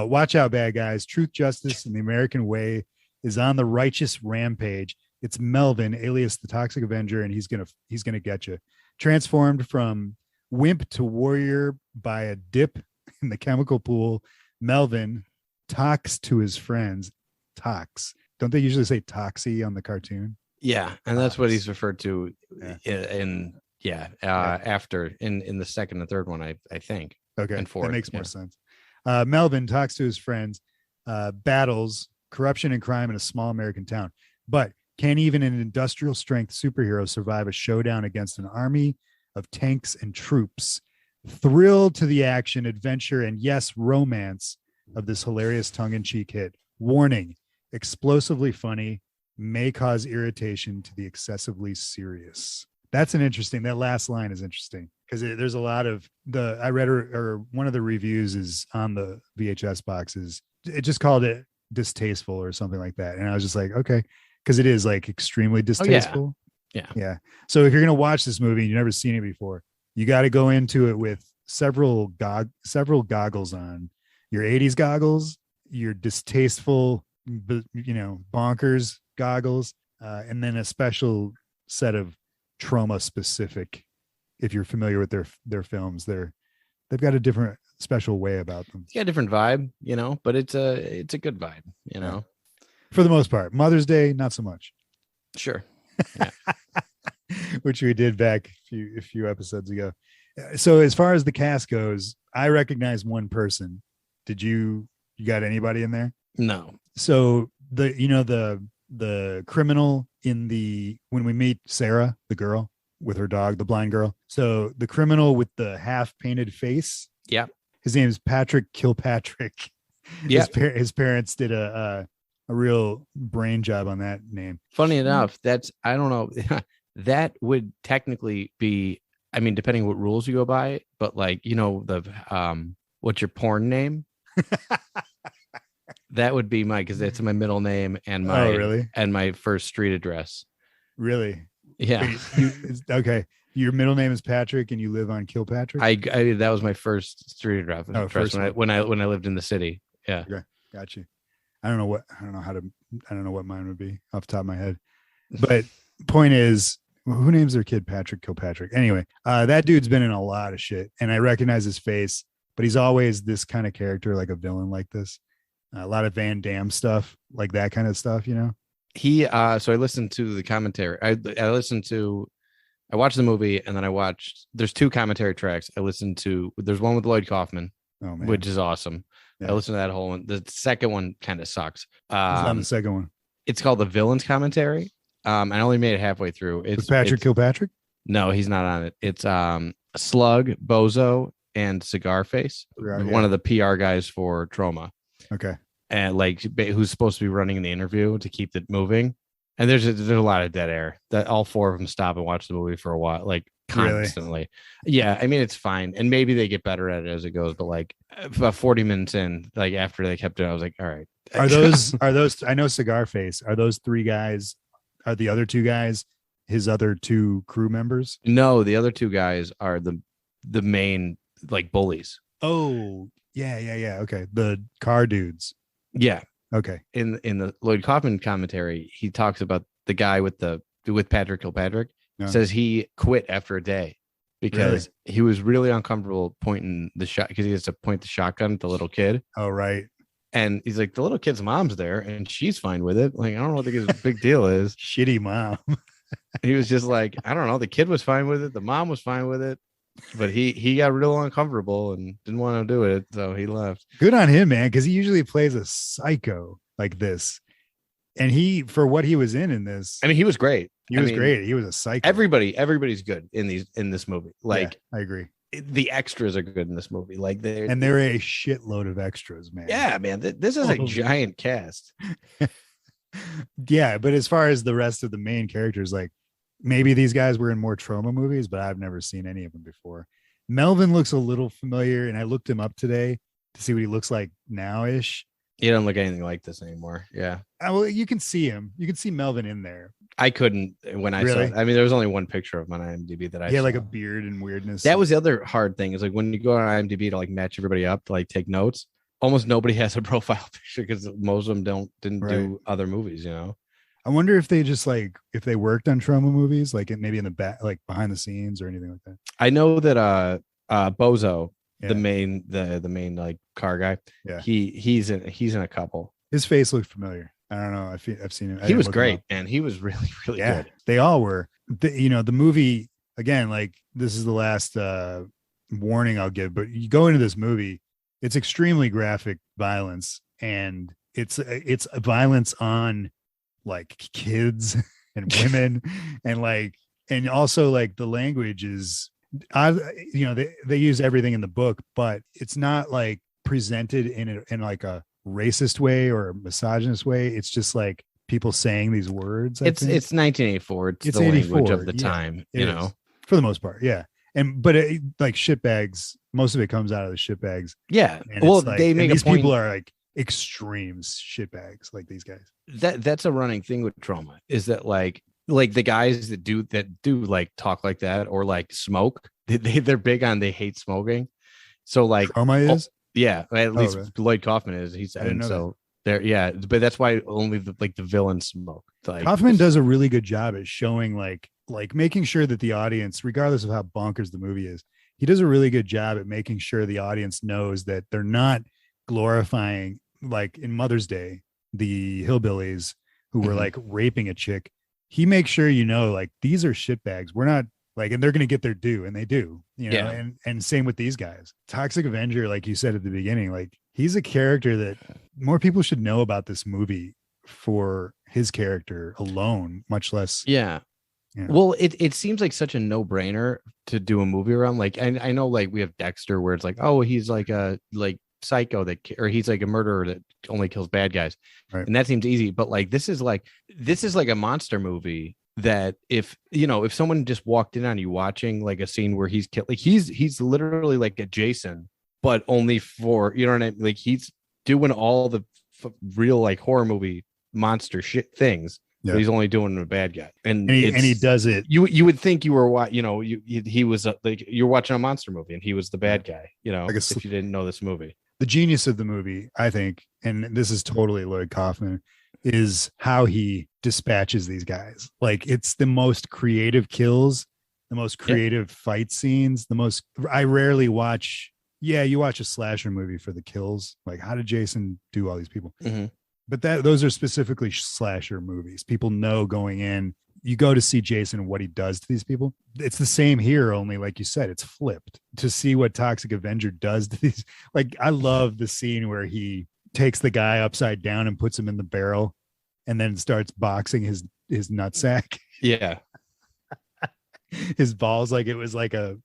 Watch out, bad guys. Truth, justice, and the American way is on the righteous rampage. It's Melvin, alias the Toxic Avenger, and he's gonna get you. Transformed from wimp to warrior by a dip in the chemical pool, Melvin talks to his friends. Talks. Don't they usually say Toxie on the cartoon? Yeah, and that's what he's referred to after in the second and third one, I think. Okay, and fourth, that makes more sense. Melvin talks to his friends, battles corruption and crime in a small American town, but can even an industrial strength superhero survive a showdown against an army of tanks and troops? Thrilled to the action, adventure, and yes, romance of this hilarious tongue-in-cheek hit. Warning. Explosively funny, may cause irritation to the excessively serious. That's that last line is interesting because there's a lot of I read or one of the reviews is on the VHS boxes. It just called it distasteful or something like that. And I was just like, okay, because it is like extremely distasteful. Oh, yeah. So if you're going to watch this movie and you've never seen it before, you got to go into it with several goggles on. Your 80s goggles, your distasteful, bonkers goggles, and then a special set of Troma specific. If you're familiar with their films, they've got a different special way about them. It's got a different vibe, but it's a good vibe, For the most part. Mother's Day, not so much. Sure. Yeah. Which we did back a few episodes ago. So as far as the cast goes, I recognize one person. Did you got anybody in there? No. So the criminal in the when we meet Sarah, the girl with her dog, the blind girl. So the criminal with the half painted face. Yeah. His name is Patrick Kilpatrick. Yeah. His parents did a real brain job on that name. Funny enough, I don't know. That would technically be, I mean, depending what rules you go by, but like, what's your porn name? That would be because it's my middle name and my first street address. Really? Yeah. Wait, okay. Your middle name is Patrick and you live on Kilpatrick? I that was my first street address when I lived in the city. Yeah. Okay. Got you. I don't know what mine would be off the top of my head. But point is, who names their kid Patrick Kilpatrick? Anyway, that dude's been in a lot of shit and I recognize his face, but he's always this kind of character, like a villain like this. A lot of Van Damme stuff, like that kind of stuff, He so I listened to the commentary. I watched the movie and then there's 2 commentary tracks. There's one with Lloyd Kaufman, which is awesome. Yeah. I listened to that whole one. The second one kind of sucks. On the second one. It's called The Villains Commentary. I only made it halfway through. It's Patrick Kilpatrick? No, he's not on it. It's Slug, Bozo, and Cigar Face, one of the PR guys for Troma. Okay. And who's supposed to be running the interview to keep it moving. And there's a lot of dead air that all 4 of them stop and watch the movie for a while, like constantly. Really? Yeah. I mean, it's fine. And maybe they get better at it as it goes, but like about 40 minutes in, like after they kept it, I was like, all right. Are those, I know Cigar Face, are those 3 guys, are the other 2 guys his other 2 crew members? No, the other 2 guys are the main like bullies. Oh, yeah. Okay. The car dudes. Yeah. Okay. In the Lloyd Kaufman commentary, he talks about the guy with Patrick Kilpatrick. No. Says he quit after a day because he was really uncomfortable pointing the shot because he has to point the shotgun at the little kid. Oh, right. And he's like, the little kid's mom's there and she's fine with it. Like, I don't know what the big deal is. Shitty mom. He was just like, I don't know. The kid was fine with it. The mom was fine with it. But he got real uncomfortable and didn't want to do it, so he left. Good on him, man, because he usually plays a psycho like this, and for what he was in this, I mean, he was great. He was great. He was a psycho. Everybody's good in this movie. Like, yeah, I agree. The extras are good in this movie. Like they're a shitload of extras, man. Yeah, man. This is a giant cast. Yeah, but as far as the rest of the main characters, like. Maybe these guys were in more Troma movies, but I've never seen any of them before. Melvin looks a little familiar, and I looked him up today to see what he looks like now-ish. He doesn't look anything like this anymore. Yeah. Well, you can see him. You can see Melvin in there. I couldn't when I saw it. I mean, there was only one picture of him on IMDb that I saw. Like a beard and weirdness. That was the other hard thing is like when you go on IMDb to like match everybody up to like take notes, almost nobody has a profile picture because most of them didn't do other movies, I wonder if they just if they worked on Troma movies, like maybe in the back, like behind the scenes or anything like that. I know that Bozo, the main like car guy, he's in a couple. His face looked familiar. I don't know. I've seen him. He was great, and he was really good. They all were. The movie again. Like this is the last warning I'll give, but you go into this movie, it's extremely graphic violence, and it's violence on like kids and women and also like the language is they use everything in the book, but it's not like presented in like a racist way or a misogynist way. It's just like people saying these words. It's 1984. It's the language of the time, for the most part. Yeah. But like shitbags, most of it comes out of the shitbags. Yeah. And well, they make these people are like extremes shitbags, like these guys. That's a running thing with Troma is that like the guys that do like talk like that or like smoke, they're big on they hate smoking. So like Troma is at least really? Lloyd Kaufman is. He said, and so there, but that's why only the villains smoke. Like Kaufman does a really good job at showing like making sure that the audience, regardless of how bonkers the movie is, he does a really good job at making sure the audience knows that they're not glorifying, like in Mother's Day, the hillbillies who were like raping a chick. He makes sure like these are shitbags. We're not Like, and they're going to get their due, and they do, Yeah. and same with these guys. Toxic Avenger, like you said at the beginning, like he's a character that more people should know about this movie for his character alone, much less. Yeah. Well, it seems like such a no-brainer to do a movie around. Like, I know, like we have Dexter, where it's like, oh, he's like a psycho or he's like a murderer that only kills bad guys, right. And that seems easy. But like this is like a monster movie that if someone just walked in on you watching like a scene where he's killed, like he's literally like a Jason, but only for, you know what I mean? Like he's doing all the real like horror movie monster shit things. Yeah. But he's only doing a bad guy, and he does it. You would think you were he was like you're watching a monster movie, and he was the bad guy. Like if you didn't know this movie. The genius of the movie, I think, and this is totally Lloyd Kaufman, is how he dispatches these guys. Like it's the most creative kills, the most creative fight scenes, I rarely watch. Yeah, you watch a slasher movie for the kills. Like, how did Jason do all these people? Mm-hmm. But those are specifically slasher movies. People know going in, you go to see Jason and what he does to these people. It's the same here, only like you said, it's flipped. To see what Toxic Avenger does to these, like I love the scene where he takes the guy upside down and puts him in the barrel and then starts boxing his nutsack. Yeah. His balls, like it was like a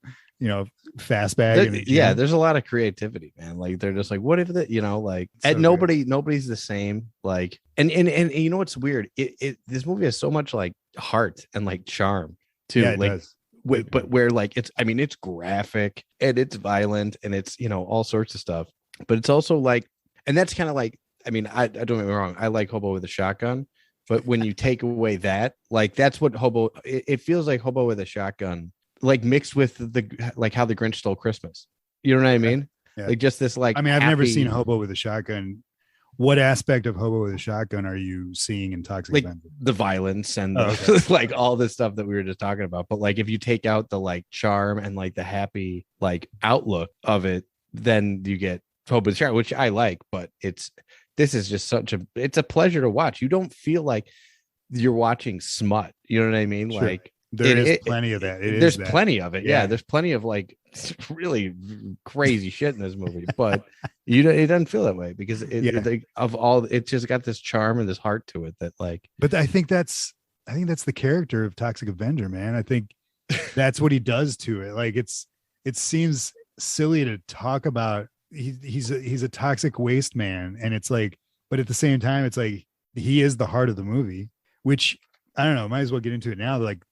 fast bag. There's a lot of creativity, man. Like they're just like, what if that, like so and nobody's the same. Like and you know what's weird? This movie has so much like heart and like charm too. Yeah, it like does. But where like it's graphic and it's violent and it's all sorts of stuff. But it's also like, and that's kind of like, I don't get me wrong, I like Hobo with a Shotgun. But when you take away that, like that's what it feels like Hobo with a Shotgun, like mixed with like how the Grinch Stole Christmas. You know what I mean? Yeah. Like just this like. I've never seen Hobo with a Shotgun. What aspect of Hobo with a Shotgun are you seeing in Toxic Avenger? The violence and like all this stuff that we were just talking about. But like if you take out the like charm and like the happy like outlook of it, then you get Hobo with a Shotgun, which I like. But this is just it's a pleasure to watch. You don't feel like you're watching smut. You know what I mean? Sure. Like there is plenty of that. There's plenty of it. Yeah. There's plenty of like really crazy shit in this movie, but it doesn't feel that way because it's just got this charm and this heart to it that like. But I think that's the character of Toxic Avenger, man. I think that's what he does to it. Like it seems silly to talk about. He's a toxic waste man, and it's like, but at the same time, it's like he is the heart of the movie, which I don't know. Might as well get into it now. Like,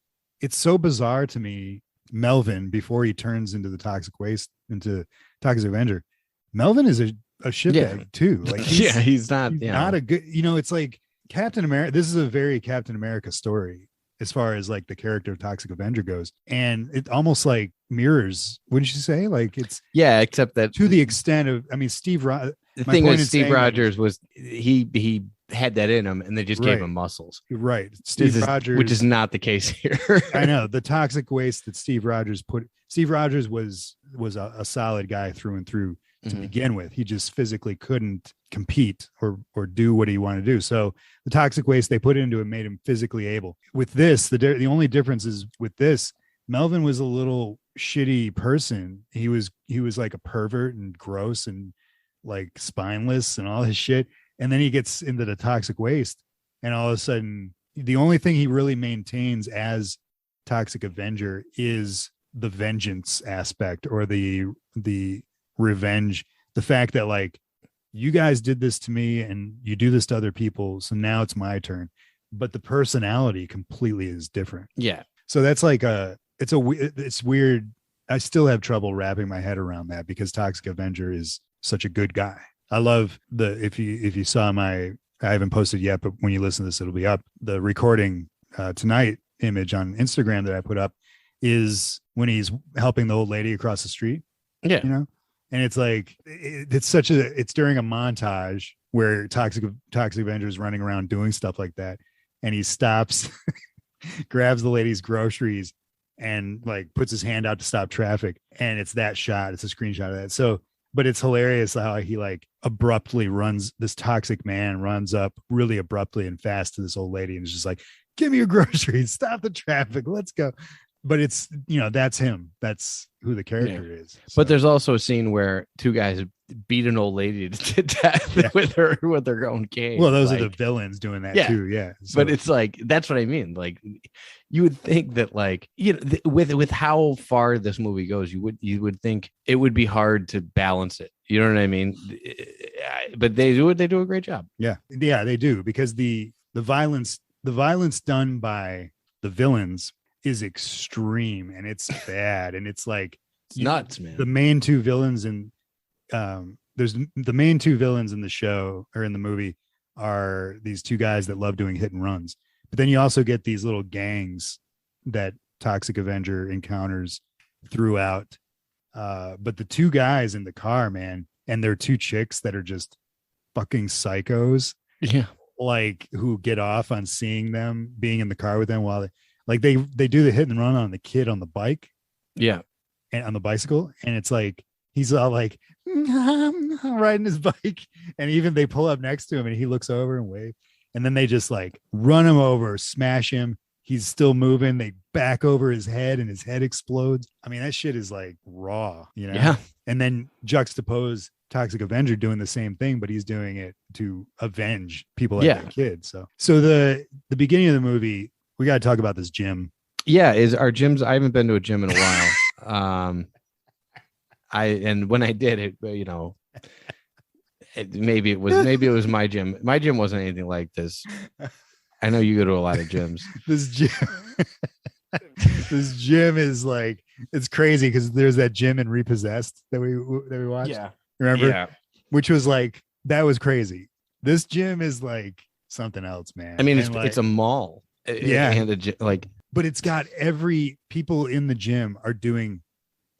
it's so bizarre to me. Melvin, before he turns into the toxic waste, into Toxic Avenger, Melvin is a shitbag too. Like, he's not a good. It's like Captain America. This is a very Captain America story as far as like the character of Toxic Avenger goes, and it almost like mirrors. Wouldn't you say? Like it's except that to the extent of, Steve. The thing with Steve Rogers was he had that in him, and they just gave him muscles. Right, Steve Rogers, which is not the case here. I know the toxic waste that Steve Rogers put. Steve Rogers was a solid guy through and through to begin with. He just physically couldn't compete or do what he wanted to do. So the toxic waste they put into it made him physically able. With this, the only difference is with this, Melvin was a little shitty person. He was like a pervert and gross and like spineless and all his shit. And then he gets into the toxic waste, and all of a sudden, the only thing he really maintains as Toxic Avenger is the vengeance aspect or the revenge. The fact that like, you guys did this to me and you do this to other people, so now it's my turn. But the personality completely is different. Yeah. So that's like it's weird. I still have trouble wrapping my head around that because Toxic Avenger is such a good guy. I love if you saw I haven't posted yet, but when you listen to this, it'll be up. The recording tonight image on Instagram that I put up is when he's helping the old lady across the street. Yeah. And it's like, it's during a montage where Toxic Avenger is running around doing stuff like that. And he stops, grabs the lady's groceries and like puts his hand out to stop traffic. And it's that shot. It's a screenshot of that. So, but it's hilarious how he like abruptly this toxic man runs up really abruptly and fast to this old lady and is just like, give me your groceries, stop the traffic, let's go. but it's, that's him. That's who the character is. So. But there's also a scene where two guys beat an old lady to death with their own cane. Well, those are the villains doing that too. Yeah. So, but it's like, that's what I mean. Like, you would think that, like, with how far this movie goes, you would think it would be hard to balance it. You know what I mean? But they do a great job. Yeah, they do, because the violence done by the villains is extreme, and it's bad, and it's like it's nuts, man. The main two villains in the main two villains in the show or in the movie are these two guys that love doing hit and runs. But then you also get these little gangs that Toxic Avenger encounters throughout. But the two guys in the car, man, and they're two chicks that are just fucking psychos. Yeah. Like, who get off on seeing them being in the car with them while they do the hit and run on the kid on the bike. Yeah. And on the bicycle. And it's like, he's all like riding his bike. And even they pull up next to him and he looks over and waves. And then they just like run him over, smash him. He's still moving. They back over his head and his head explodes. I mean, that shit is like raw, Yeah. And then juxtapose Toxic Avenger doing the same thing, but he's doing it to avenge people like their kids. So the beginning of the movie, we got to talk about this gym. Yeah. Is our gyms. I haven't been to a gym in a while. And when I did it, maybe it was my gym. My gym wasn't anything like this. I know you go to a lot of gyms. This gym is like, it's crazy because there's that gym in Repossessed that we watched. Yeah. Remember? Yeah. Which was like, that was crazy. This gym is like something else, man. I mean, it's a mall. Yeah. And but it's got people in the gym are doing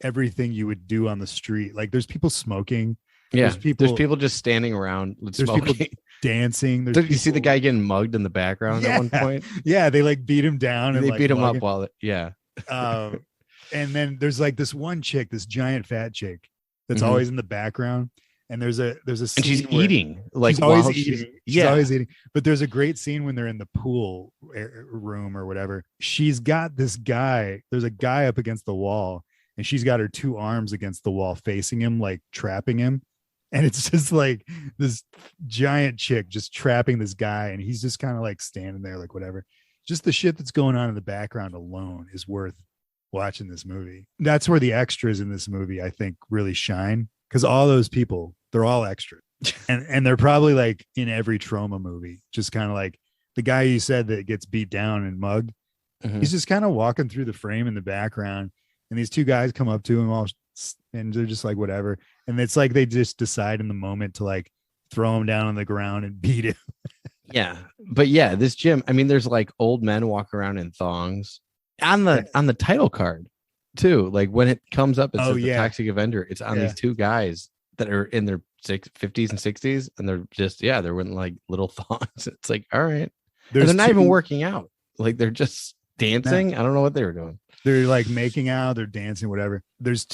everything you would do on the street. Like, there's people smoking. Yeah. There's people just standing around smoking. People dancing. Did you see the guy getting mugged in the background at one point? Yeah. They like beat him down. They beat him up while and then there's like this one chick, this giant fat chick that's always in the background. And there's a scene and she's eating, like, she's always eating. She's always eating. But there's a great scene when they're in the pool room or whatever. She's got this guy. There's a guy up against the wall, and she's got her two arms against the wall facing him, like trapping him. And it's just like this giant chick just trapping this guy, and he's just kind of like standing there, like whatever. Just the shit that's going on in the background alone is worth watching this movie. That's where the extras in this movie, I think, really shine, because all those people, they're all extras. and they're probably like in every Troma movie, just kind of like the guy you said that gets beat down and mugged. He's just kind of walking through the frame in the background, and these two guys come up to him all, and they're just like, whatever. And it's like they just decide in the moment to like throw him down on the ground and beat him. Yeah. But yeah, this gym, I mean, there's like old men walk around in thongs on the title card too. Like when it comes up, it says the Toxic Avenger. It's on these two guys that are in their 50s and 60s, and they're just they're wearing like little thongs. It's like, all right, and they're not even working out. Like, they're just dancing. I don't know what they were doing. They're like making out, they're dancing, whatever. There's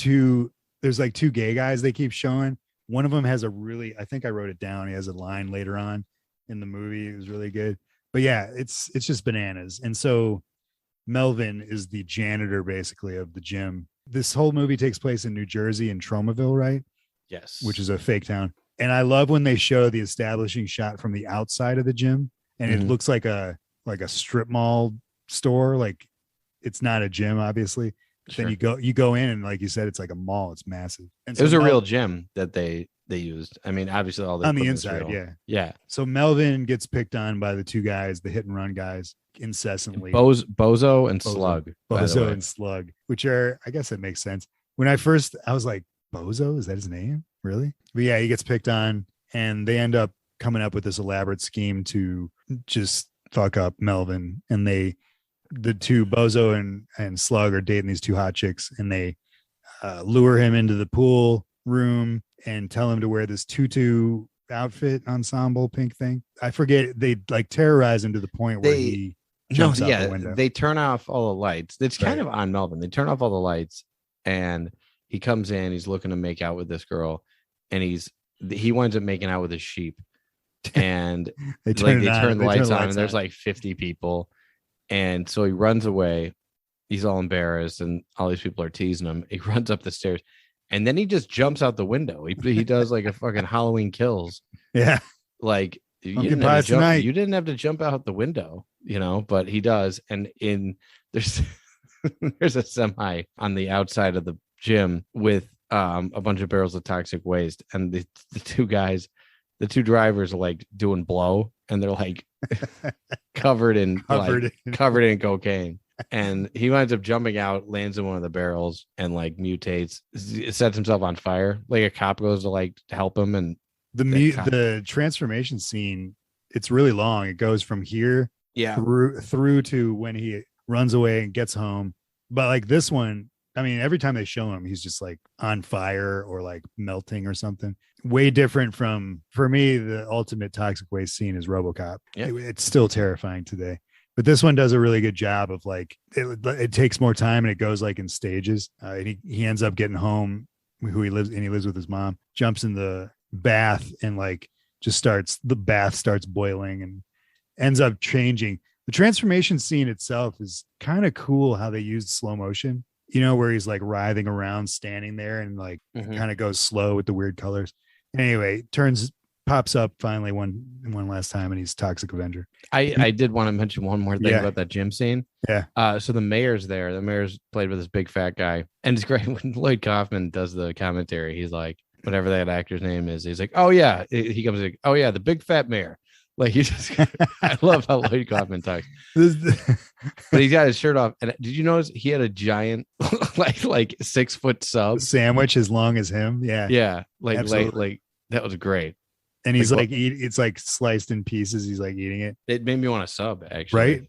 like two gay guys they keep showing. One of them has I think I wrote it down. He has a line later on in the movie. It was really good. But yeah, it's just bananas. And so Melvin is the janitor basically of the gym. This whole movie takes place in New Jersey, in Tromaville, right? Yes. Which is a fake town. And I love when they show the establishing shot from the outside of the gym, and it looks like a strip mall store. Like, it's not a gym, obviously. Sure. Then you go in, and like you said, it's like a mall. It's massive. And so it was a real gym that they used. I mean, obviously all on the inside. Yeah. So Melvin gets picked on by the two guys, the hit and run guys, incessantly. Bozo and Slug. Bozo and Slug, which are, I guess it makes sense. When I was like, Bozo, is that his name? Really? But yeah, he gets picked on, and they end up coming up with this elaborate scheme to just fuck up Melvin. And the two, Bozo and Slug, are dating these two hot chicks, and they lure him into the pool room and tell him to wear this tutu outfit ensemble pink thing. I forget. They like terrorize him to the point where he jumps out the window. They turn off all the lights. It's kind of on Melvin. They turn off all the lights, and he comes in. He's looking to make out with this girl, and he winds up making out with his sheep. And they turn the lights on, and there's like 50 people. And so he runs away, he's all embarrassed, and all these people are teasing him. He runs up the stairs, and then he just jumps out the window. He does like a fucking Halloween Kills. Yeah. Like you Pumpkin didn't have pie to jump. tonight. You didn't have to jump out the window, but he does. And there's there's a semi on the outside of the gym with a bunch of barrels of toxic waste, and the two drivers are like doing blow, and they're like covered in cocaine. And he winds up jumping out, lands in one of the barrels, and like mutates, sets himself on fire. Like a cop goes to like help him, and the transformation scene, it's really long. It goes from here through to when he runs away and gets home. But like this one, I mean, every time they show him, he's just like on fire or like melting or something. Way different from, for me, the ultimate toxic waste scene is RoboCop. Yep. It's still terrifying today. But this one does a really good job of like, it takes more time and it goes like in stages. And he ends up getting home, he lives with his mom, jumps in the bath and like the bath starts boiling and ends up changing. The transformation scene itself is kind of cool how they used slow motion, where he's like writhing around, standing there and like kind of goes slow with the weird colors. Anyway, pops up finally one last time, and he's Toxic Avenger. I did want to mention one more thing about that gym scene. Yeah. So the mayor's there. The mayor's played with this big fat guy, and it's great when Lloyd Kaufman does the commentary. He's like, whatever that actor's name is, he's like, oh yeah. He comes like, oh yeah, the big fat mayor. Like he just, I love how Lloyd Kaufman talks. But he's got his shirt off. And did you notice he had a giant, like 6 foot sub sandwich as long as him? Yeah. Yeah. Like that was great. And he's like it's like sliced in pieces. He's like eating it. It made me want to sub, actually. Right?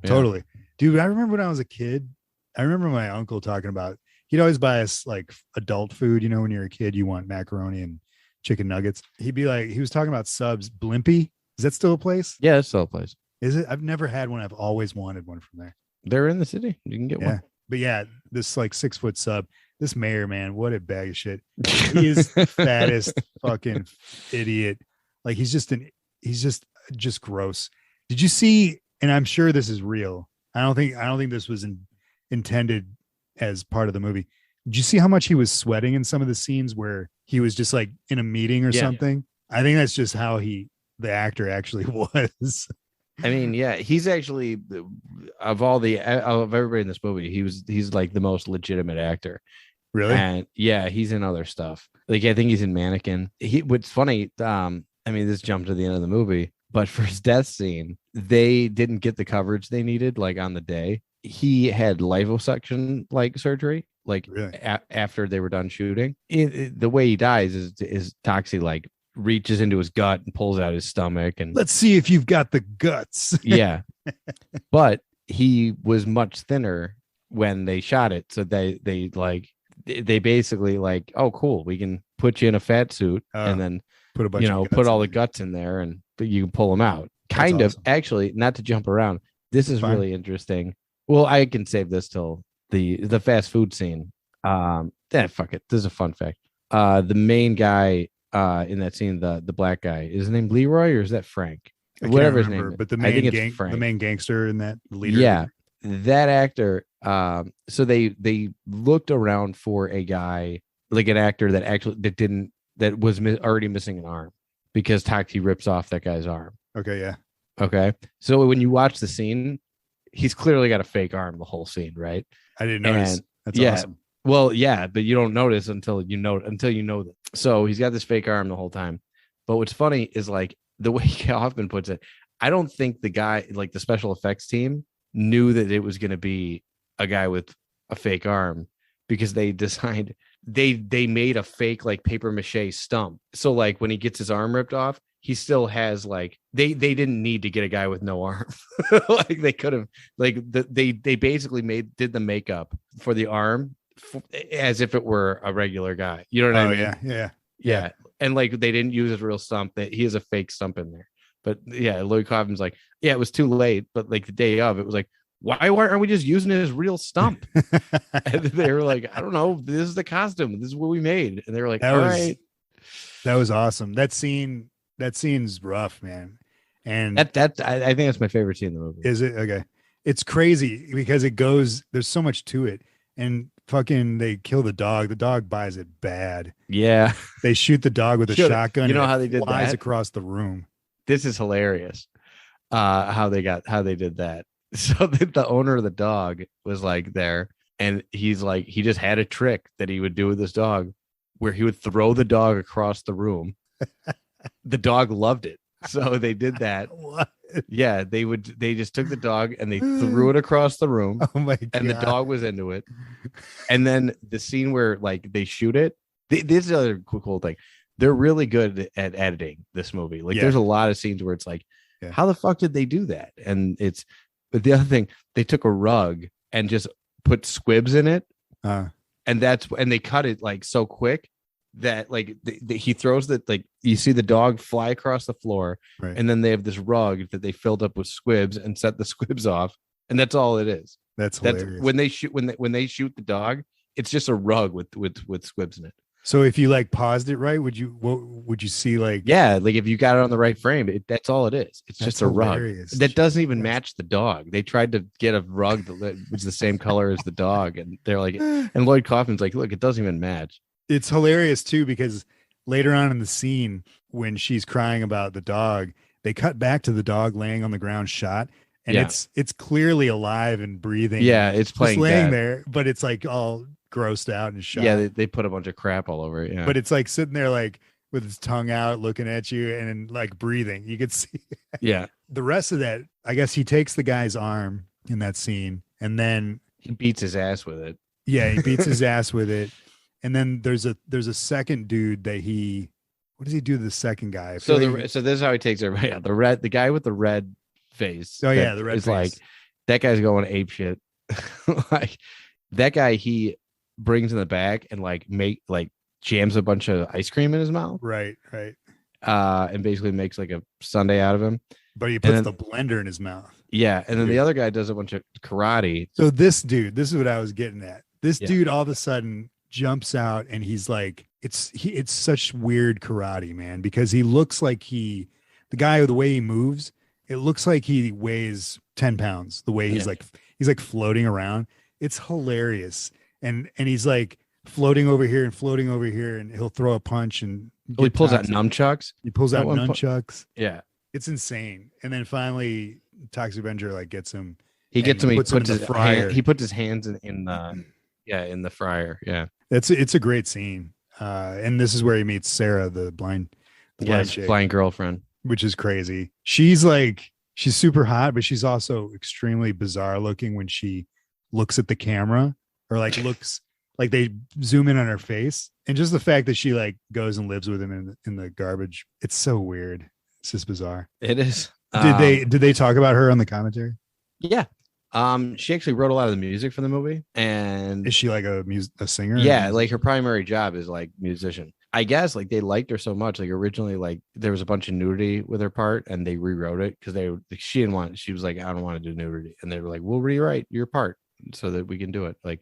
Yeah. Totally. Dude, I remember when I was a kid, I remember my uncle talking about, he'd always buy us like adult food. When you're a kid, you want macaroni and chicken nuggets. He'd be like, he was talking about subs. Blimpie. Is that still a place? Yeah, it's still a place. Is it? I've never had one. I've always wanted one from there. They're in the city. You can get one. But yeah, this like 6 foot sub, this mayor, man, what a bag of shit. He is the fattest fucking idiot. Like he's just gross. Did you see? And I'm sure this is real. I don't think this was intended as part of the movie. Did you see how much he was sweating in some of the scenes where he was just like in a meeting or something? I think that's just how the actor actually was. I mean, yeah, he's actually of everybody in this movie, he's like the most legitimate actor. Really? And yeah, he's in other stuff. Like I think he's in Mannequin. What's funny, I mean, this jumped to the end of the movie, but for his death scene, they didn't get the coverage they needed. Like on the day, he had liposuction like surgery. Like really? After they were done shooting, the way he dies is Toxie like reaches into his gut and pulls out his stomach, and let's see if you've got the guts. Yeah, but he was much thinner when they shot it, so they basically like, oh cool, we can put you in a fat suit and then put a bunch put all the guts in there, and you can pull them out. Kind of awesome. Actually, not to jump around, this is really interesting. Well, I can save this till the fast food scene. Fuck it, this is a fun fact. The main guy in that scene, the black guy, is his name Leroy or is that Frank? Whatever his name is. But the main gangster in that leader. Yeah, that actor. So they looked around for a guy, like an actor that was already missing an arm, because Toxie rips off that guy's arm. Okay, yeah. Okay, so when you watch the scene, he's clearly got a fake arm the whole scene, right? I didn't notice. That's awesome. Well, yeah, but you don't notice until you know that. So he's got this fake arm the whole time. But what's funny is like the way Kaufman puts it, I don't think the guy, like the special effects team, knew that it was going to be a guy with a fake arm, because they designed they made a fake like paper mache stump. So like when he gets his arm ripped off, he still has like they didn't need to get a guy with no arm. Like they could have they basically did the makeup for the arm as if it were a regular guy. You know what I mean? Yeah. And like they didn't use his real stump. That he has a fake stump in there. But yeah, Lloyd Kaufman's like, yeah, it was too late. But like the day of, it was like, why aren't we just using his real stump? And they were like, I don't know. This is the costume. This is what we made. And they were like, all right. That was awesome. That scene's rough, man. And I think that's my favorite scene in the movie. Is it? Okay. It's crazy because there's so much to it. And fucking they kill the dog. The dog buys it bad. Yeah. They shoot the dog with a shotgun. You know and how it they did flies that? across the room. This is hilarious. How they did that. So the owner of the dog was like there, and he's like, he just had a trick that he would do with this dog where he would throw the dog across the room. The dog loved it. So they did that. What? Yeah, they just took the dog and they threw it across the room. Oh my God. And the dog was into it. And then the scene where like they shoot it, this is another cool thing. They're really good at editing this movie. Like there's a lot of scenes where it's like, how the fuck did they do that? And but the other thing, they took a rug and just put squibs in it. And they cut it like so quick that like he throws that, like you see the dog fly across the floor, right. And then they have this rug that they filled up with squibs and set the squibs off, and that's all it is. That's hilarious. When they shoot the dog, it's just a rug with squibs in it. So if you like paused it right, would you see like, yeah, like if you got it on the right frame, that's all it is. It's just a hilarious. Rug that doesn't even match the dog. They tried to get a rug that was the same color as the dog, and they're like, and Lloyd Kaufman's like, look, it doesn't even match. It's hilarious too, because later on in the scene when she's crying about the dog, they cut back to the dog laying on the ground shot, and it's clearly alive and breathing. Yeah, it's playing laying there, but it's like all grossed out and shot. Yeah, they put a bunch of crap all over it. Yeah, but it's like sitting there like with his tongue out looking at you and like breathing. You could see. Yeah. The rest of that, I guess he takes the guy's arm in that scene and then he beats his ass with it. Yeah, he beats his ass with it. And then there's a second dude that what does he do to the second guy? So this is how he takes everybody. Yeah, the guy with the red face. Oh yeah, the red face. Like that guy's going ape shit. Like that guy, he brings in the back and like jams a bunch of ice cream in his mouth. Right. And basically makes like a sundae out of him. But he puts the blender in his mouth. Yeah, and then the other guy does a bunch of karate. So this is what I was getting at. This dude all of a sudden jumps out and he's like, it's such weird karate, man, because he looks like the guy, the way he moves, it looks like he weighs 10 pounds, the way he's like floating around. It's hilarious. And he's like floating over here and he'll throw a punch and he pulls out nunchucks. He pulls out nunchucks. Yeah. It's insane. And then finally Toxic Avenger like gets him. He gets him. He puts his fryer. He puts his hands in the fryer. Yeah. It's a great scene. And this is where he meets Sarah, the blind chick, blind girlfriend, which is crazy. She's super hot, but she's also extremely bizarre looking when she looks at the camera or like looks like they zoom in on her face. And just the fact that she like goes and lives with him in the garbage. It's so weird. It's just bizarre. It is. Did they talk about her on the commentary? Yeah. She actually wrote a lot of the music for the movie. And is she like a singer? Yeah, like her primary job is like musician. I guess like they liked her so much. Like originally, like there was a bunch of nudity with her part, and they rewrote it because she didn't want. She was like, I don't want to do nudity, and they were like, we'll rewrite your part so that we can do it. Like,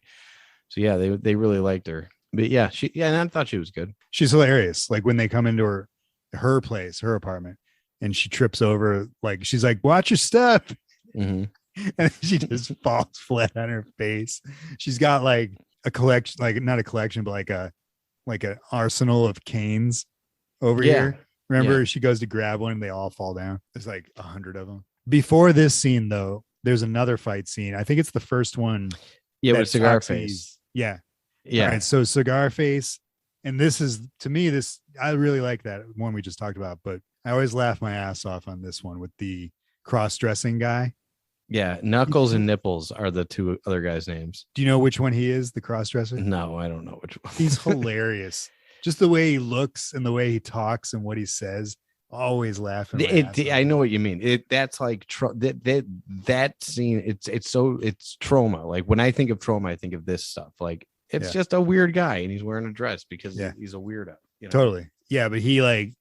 so yeah, they really liked her. But yeah, and I thought she was good. She's hilarious. Like when they come into her place, her apartment, and she trips over, like she's like, watch your step. Mm-hmm. And she just falls flat on her face. She's got like a collection, like not a collection, but like an arsenal of canes over here. Remember, she goes to grab one and they all fall down. There's like 100 of them. Before this scene, though, there's another fight scene. I think it's the first one. Yeah, with Cigar Face. Yeah. Yeah. All right, so Cigar Face. And this is, to me, I really like that one we just talked about, but I always laugh my ass off on this one with the cross-dressing guy. Yeah, Knuckles and Nipples are the two other guys' names. Do you know which one he is, the cross-dresser? No, I don't know which one. He's hilarious. Just the way he looks and the way he talks and what he says, always laughing. I know what you mean. That's like that scene. It's Troma. Like when I think of Troma, I think of this stuff. Like it's just a weird guy and he's wearing a dress because he's a weirdo. You know? Totally. Yeah, but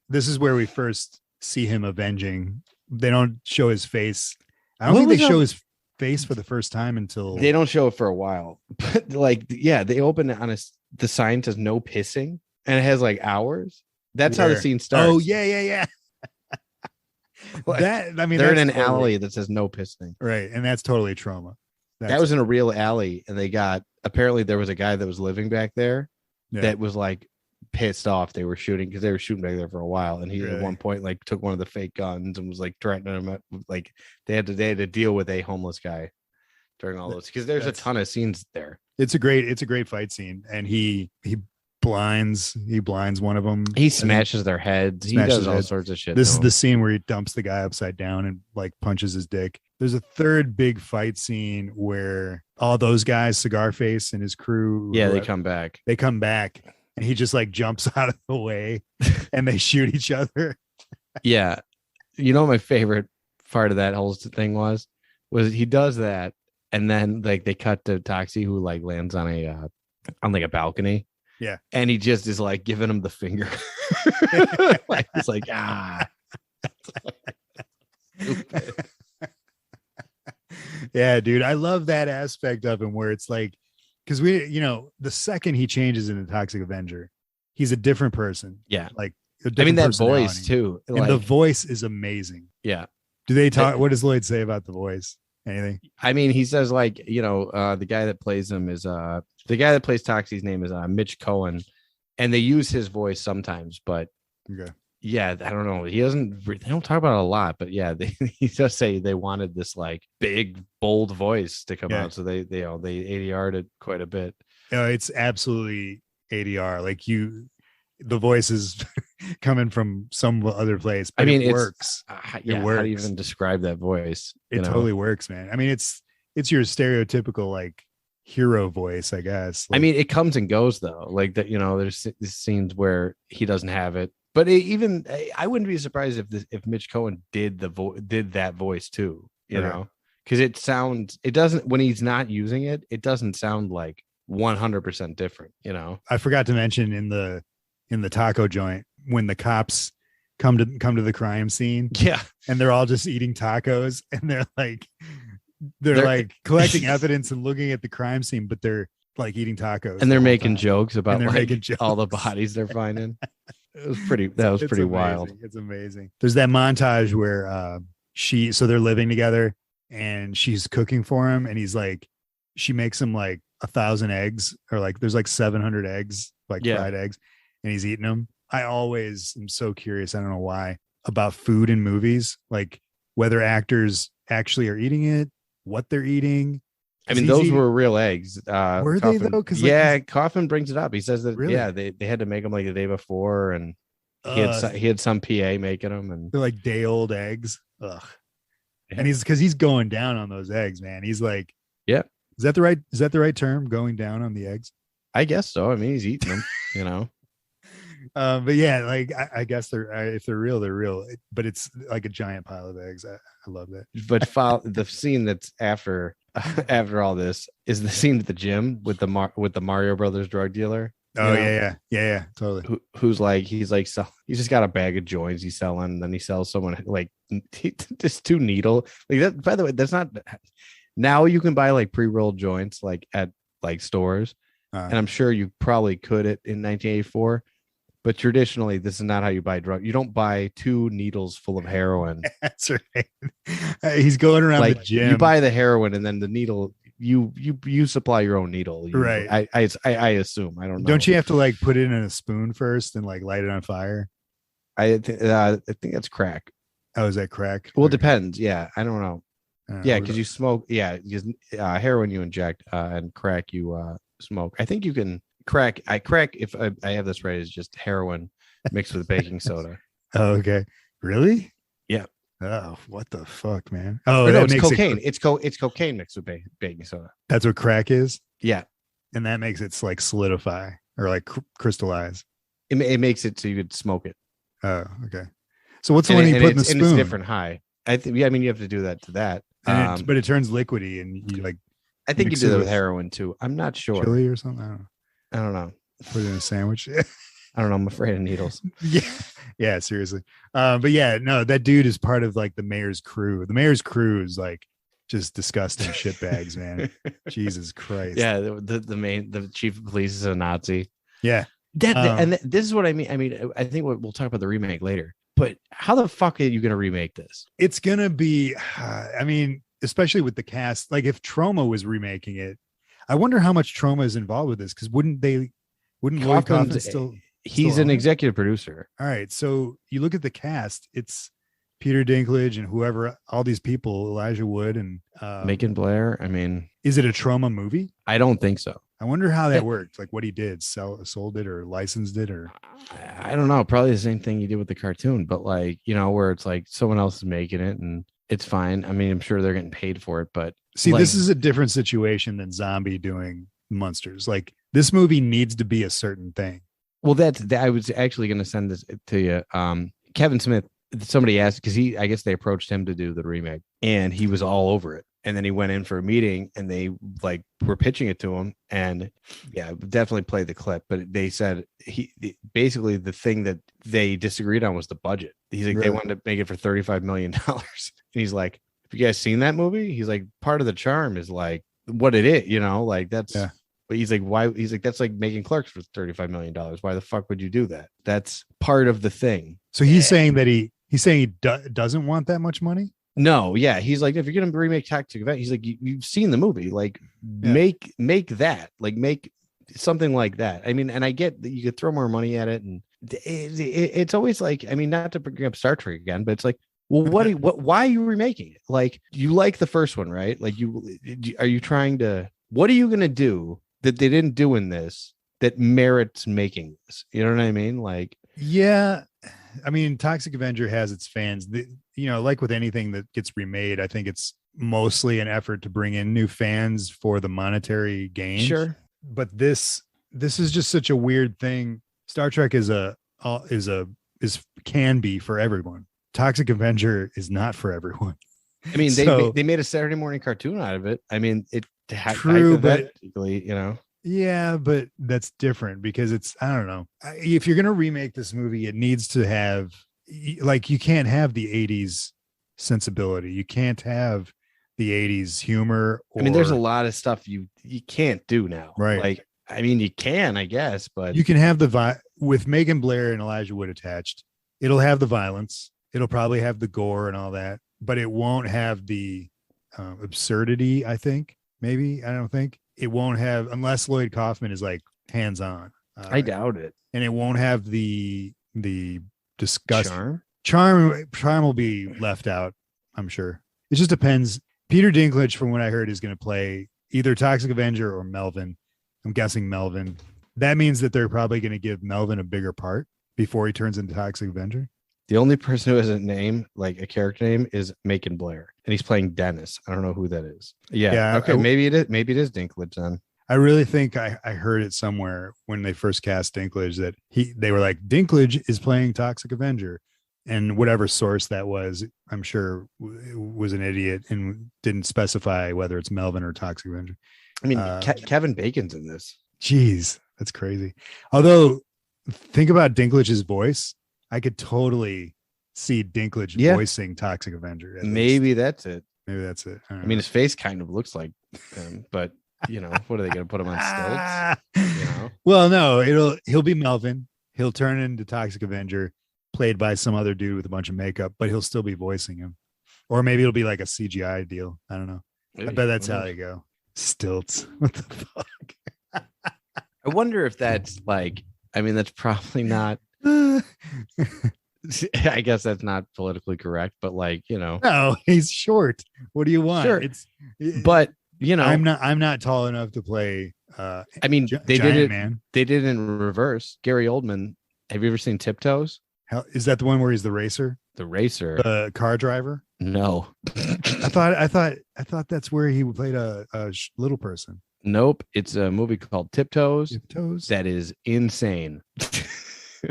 this is where we first see him avenging. They don't show his face. I don't think they show his face for the first time until they don't show it for a while. But like, they open it on the sign says no pissing and it has like hours. That's how the scene starts. Oh yeah. Like, that I mean, they're in that's an alley that says no pissing. right, and that's totally Troma. That was in a real alley, and apparently there was a guy that was living back there that was like pissed off. They were shooting because they were shooting back there for a while, and he at one point like took one of the fake guns and was like threatening him. Like they had to deal with a homeless guy during all those, because there's a ton of scenes there. It's a great fight scene, and he blinds one of them. He smashes their heads. He does all sorts of shit. This is the scene where he dumps the guy upside down and like punches his dick. There's a third big fight scene where all those guys, Cigar Face and his crew, they come back. They come back, and he just like jumps out of the way, and they shoot each other. Yeah, you know, my favorite part of that whole thing was he does that, and then like they cut to Toxie, who like lands on a balcony. Yeah. And he just is like giving him the finger. Like, it's like, Yeah, dude. I love that aspect of him where it's like, because the second he changes into Toxic Avenger, he's a different person. Yeah. Like, that voice too. And the voice is amazing. Yeah. Do they talk? What does Lloyd say about the voice? Anything? I mean, he says like, the guy that plays him is the guy that plays Toxie's name is Mitch Cohen, and they use his voice sometimes, but yeah, I don't know. They don't talk about it a lot, but yeah, he does say they wanted this like big, bold voice to come out, so they ADR'd it quite a bit. It's absolutely ADR. Like the voice is coming from some other place. But I mean, it works. It works. How do you even describe that voice? It totally works, man. I mean, it's your stereotypical like hero voice, I guess. Like, I mean, it comes and goes though. Like that, there's scenes where he doesn't have it. But I wouldn't be surprised if Mitch Cohen did that voice too. You know, because it doesn't, when he's not using it, it doesn't sound like 100% different. I forgot to mention in the taco joint when the cops come to the crime scene. Yeah. And they're all just eating tacos, and they're like collecting evidence and looking at the crime scene, but they're like eating tacos. And they're making jokes about all the jokes. bodies they're finding. That was pretty wild. It's amazing. There's that montage where so they're living together, and she's cooking for him, and he's like, she makes him like 1,000 eggs, or like there's like 700 eggs, like fried eggs, and he's eating them. I always am so curious, I don't know why, about food in movies, like whether actors actually are eating it, what they're eating. I mean, those were real eggs. Were they though? Because Coffin brings it up. He says that they had to make them like the day before, and he had some PA making them, and they're like day old eggs. Ugh. And he's going down on those eggs, man. He's like, yeah. Is that the right term? Going down on the eggs? I guess so. I mean, he's eating them, But yeah, like I guess if they're real, they're real. But it's like a giant pile of eggs. I love that. But the scene that's after all this is the scene at the gym with the Mario Brothers drug dealer. Oh yeah, totally. He's just got a bag of joints he's selling, and then he sells someone like just 2 needle. Like that. By the way, that's not. Now you can buy like pre-rolled joints like at like stores, and I'm sure you probably could it in 1984. But traditionally, this is not how you buy drugs. You don't buy 2 needles full of heroin. That's right. He's going around the gym. You buy the heroin, and then the needle. You supply your own needle. Right. I assume. I don't know. Don't you have to like put it in a spoon first and like light it on fire? I think that's crack. Oh, is that crack? Well, it depends. Yeah, I don't know. Yeah, because you smoke. Yeah, heroin you inject, and crack you smoke. I think you can crack. If I have this right, is just heroin mixed with baking soda. Oh, okay. Really? Yeah. Oh, what the fuck, man? Oh, no, it's cocaine. It's cocaine mixed with baking soda. That's what crack is? Yeah. And that makes it like solidify or like crystallize. It makes it so you could smoke it. Oh, okay. So what's the one you put in the spoon? And it's different high. I mean, you have to do that to that. But it turns liquidy, and you like. I think you do that with heroin too. I'm not sure. Chili or something? I don't know. Put it in a sandwich. I don't know. I'm afraid of needles. Yeah, seriously. But yeah, no, that dude is part of like the mayor's crew. The mayor's crew is like just disgusting shitbags, man. Jesus Christ. Yeah, the chief of police is a Nazi. Yeah. And this is what I mean. I mean, I think we'll talk about the remake later. But how the fuck are you going to remake this? It's going to be, I mean, especially with the cast, like if Troma was remaking it, I wonder how much Troma is involved with this. Cause wouldn't Lloyd Kaufman still, he's an executive producer. All right. So you look at the cast, it's Peter Dinklage and whoever, all these people, Elijah Wood and Macon Blair. I mean, is it a Troma movie? I don't think so. I wonder how that worked. Like what he did, sold it or licensed it, or I don't know. Probably the same thing he did with the cartoon, but like, you know, where it's like someone else is making it and it's fine. I mean, I'm sure they're getting paid for it, but see, like, this is a different situation than Zombie doing Monsters. Like this movie needs to be a certain thing. Well, I was actually going to send this to you. Kevin Smith, somebody asked, because I guess they approached him to do the remake and he was all over it. And then he went in for a meeting and they like were pitching it to him. And yeah, definitely play the clip. But they said basically the thing that they disagreed on was the budget. He's like, They wanted to make it for $35 million. And he's like, have you guys seen that movie? He's like, part of the charm is like what it is, you know, like that's, but he's like, why? He's like, that's like making Clerks for $35 million. Why the fuck would you do that? That's part of the thing. So he's saying that he's saying he doesn't want that much money. No, yeah, he's like, if you're gonna remake Toxic Avenger, he's like, you've seen the movie, like make that, like make something like that. I mean, and I get that you could throw more money at it, and it's always like, I mean, not to bring up Star Trek again, but it's like, well, why are you remaking it? Like, you like the first one, right? Like, are you trying to? What are you gonna do that they didn't do in this that merits making this? You know what I mean? Like, yeah. I mean, Toxic Avenger has its fans. You know, like with anything that gets remade, I think it's mostly an effort to bring in new fans for the monetary gain. Sure, but this is just such a weird thing. Star Trek can be for everyone. Toxic Avenger is not for everyone. I mean, they made a Saturday morning cartoon out of it. I mean, true, but you know. Yeah, but that's different because it's, I don't know. If you're going to remake this movie, it needs to have, like, you can't have the 80s sensibility. You can't have the 80s humor. I mean, there's a lot of stuff you can't do now. Right. Like, I mean, you can, I guess, but you can have with Megan Blair and Elijah Wood attached. It'll have the violence. It'll probably have the gore and all that, but it won't have the absurdity, I think. Maybe. I don't think. It won't have, unless Lloyd Kaufman is like hands-on. I doubt it. And it won't have the disgust. Charm will be left out, I'm sure. It just depends. Peter Dinklage, from what I heard, is going to play either Toxic Avenger or Melvin. I'm guessing Melvin. That means that they're probably going to give Melvin a bigger part before he turns into Toxic Avenger. The only person who has a name, like a character name, is Macon Blair, and he's playing Dennis. I don't know who that is. Yeah. Okay. Maybe it is. Maybe it is Dinklage then. I really think I heard it somewhere when they first cast Dinklage that they were like, Dinklage is playing Toxic Avenger, and whatever source that was, I'm sure was an idiot and didn't specify whether it's Melvin or Toxic Avenger. I mean, Kevin Bacon's in this. Jeez, that's crazy. Although, think about Dinklage's voice. I could totally see Dinklage voicing Toxic Avenger. Maybe that's it. Maybe that's it. I mean, his face kind of looks like him, but you know, what are they going to put him on stilts? You know? Well, no, he'll be Melvin. He'll turn into Toxic Avenger, played by some other dude with a bunch of makeup, but he'll still be voicing him. Or maybe it'll be like a CGI deal. I don't know. Maybe. I bet that's how they go. Stilts. What the fuck? I wonder if that's like, I mean, that's probably not. I guess that's not politically correct, but like, you know, no, he's short. What do you want? Sure. But you know, I'm not tall enough to play. I mean, they did it, man. They did it in reverse. Gary Oldman. Have you ever seen Tiptoes? Is that the one where he's the racer? The racer, the car driver? No, I thought that's where he played a little person. Nope, it's a movie called Tiptoes. Tiptoes. That is insane.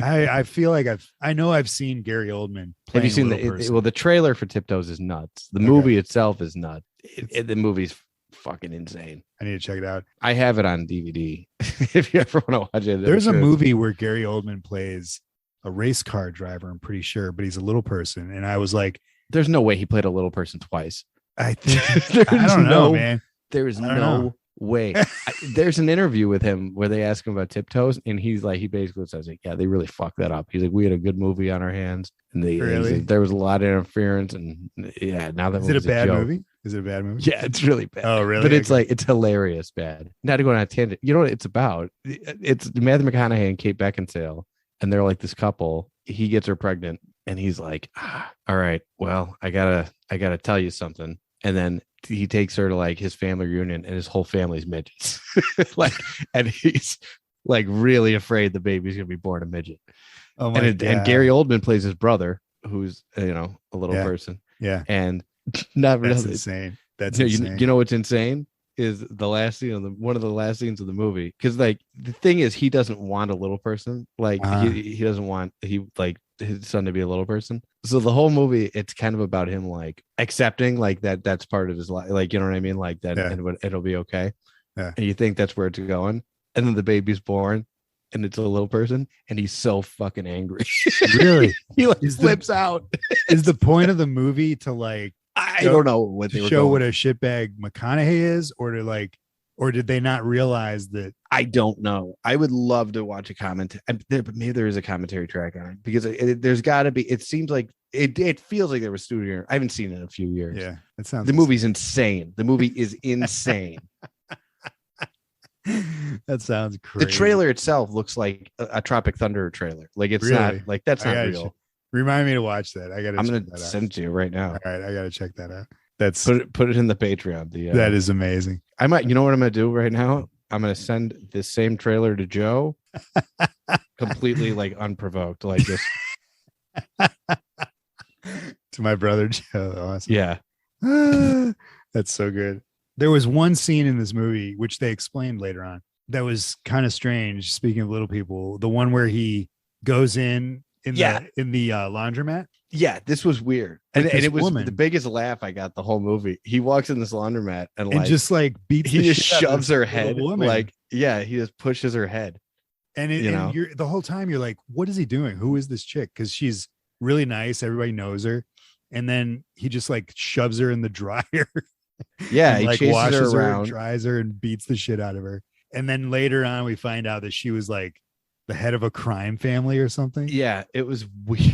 I feel like I've seen Gary Oldman. Have you seen the trailer for Tiptoes is nuts. The movie itself is nuts. The movie's fucking insane. I need to check it out. I have it on DVD. If you ever want to watch it. There's a movie where Gary Oldman plays a race car driver, I'm pretty sure, but he's a little person. And I was like, there's no way he played a little person twice. I think I don't know, man. There is no There's an interview with him where they ask him about Tiptoes, and he basically says, like, yeah, they really fucked that up. He's like, we had a good movie on our hands, and Really? there was a lot of interference, and yeah, now that Is it a bad joke. movie? Is it a bad movie? Yeah, it's really bad. Oh, really? But it's like, it's hilarious bad. Not to go on a tangent. You know what it's about? It's Matthew McConaughey and Kate Beckinsale, and they're like this couple. He gets her pregnant, and he's like, all right, well, I gotta tell you something. And then he takes her to like his family reunion, and his whole family's midgets. Like, and he's like really afraid the baby's gonna be born a midget. Oh my God. And Gary Oldman plays his brother, who's a little person. Yeah. And not really. That's insane. That's insane. You know what's insane is the last scene of one of the last scenes of the movie, because like the thing is, he doesn't want a little person. Like he doesn't want his son to be a little person. So the whole movie, it's kind of about him like accepting like that's part of his life. Like, you know what I mean? Like that, and it'll be okay. Yeah. And you think that's where it's going, and then the baby's born, and it's a little person, and he's so fucking angry. Really? He like flips out. Is the point of the movie to like? I don't know what they were show what a shitbag McConaughey is, or did they not realize that? I don't know. I would love to watch a commentary. Maybe there is a commentary track on it, because there's got to be. It seems like it feels like there was studio. I haven't seen it in a few years. Yeah, that sounds. The movie's insane. The movie is insane. That sounds crazy. The trailer itself looks like a Tropic Thunder trailer. Like, it's really? Not like that's not real. Remind me to watch that. I'm gonna send it to you right now. All right, I gotta check that out. That's put it in the Patreon. That is amazing. I might. You know what I'm gonna do right now? I'm gonna send this same trailer to Joe, completely like unprovoked, like just to my brother Joe. Awesome. Yeah, that's so good. There was one scene in this movie which they explained later on that was kind of strange. Speaking of little people, the one where he goes in the laundromat. Yeah, this was weird, and it was the biggest laugh I got the whole movie. He walks in this laundromat and like just like beats. He just shoves her head. Like, yeah, he just pushes her head. And you're the whole time you're like, what is he doing? Who is this chick? Because she's really nice. Everybody knows her. And then he just like shoves her in the dryer. Yeah, and, he like chases washes her her around, and dries her, and beats the shit out of her. And then later on, we find out that she was like the head of a crime family or something. Yeah, it was weird.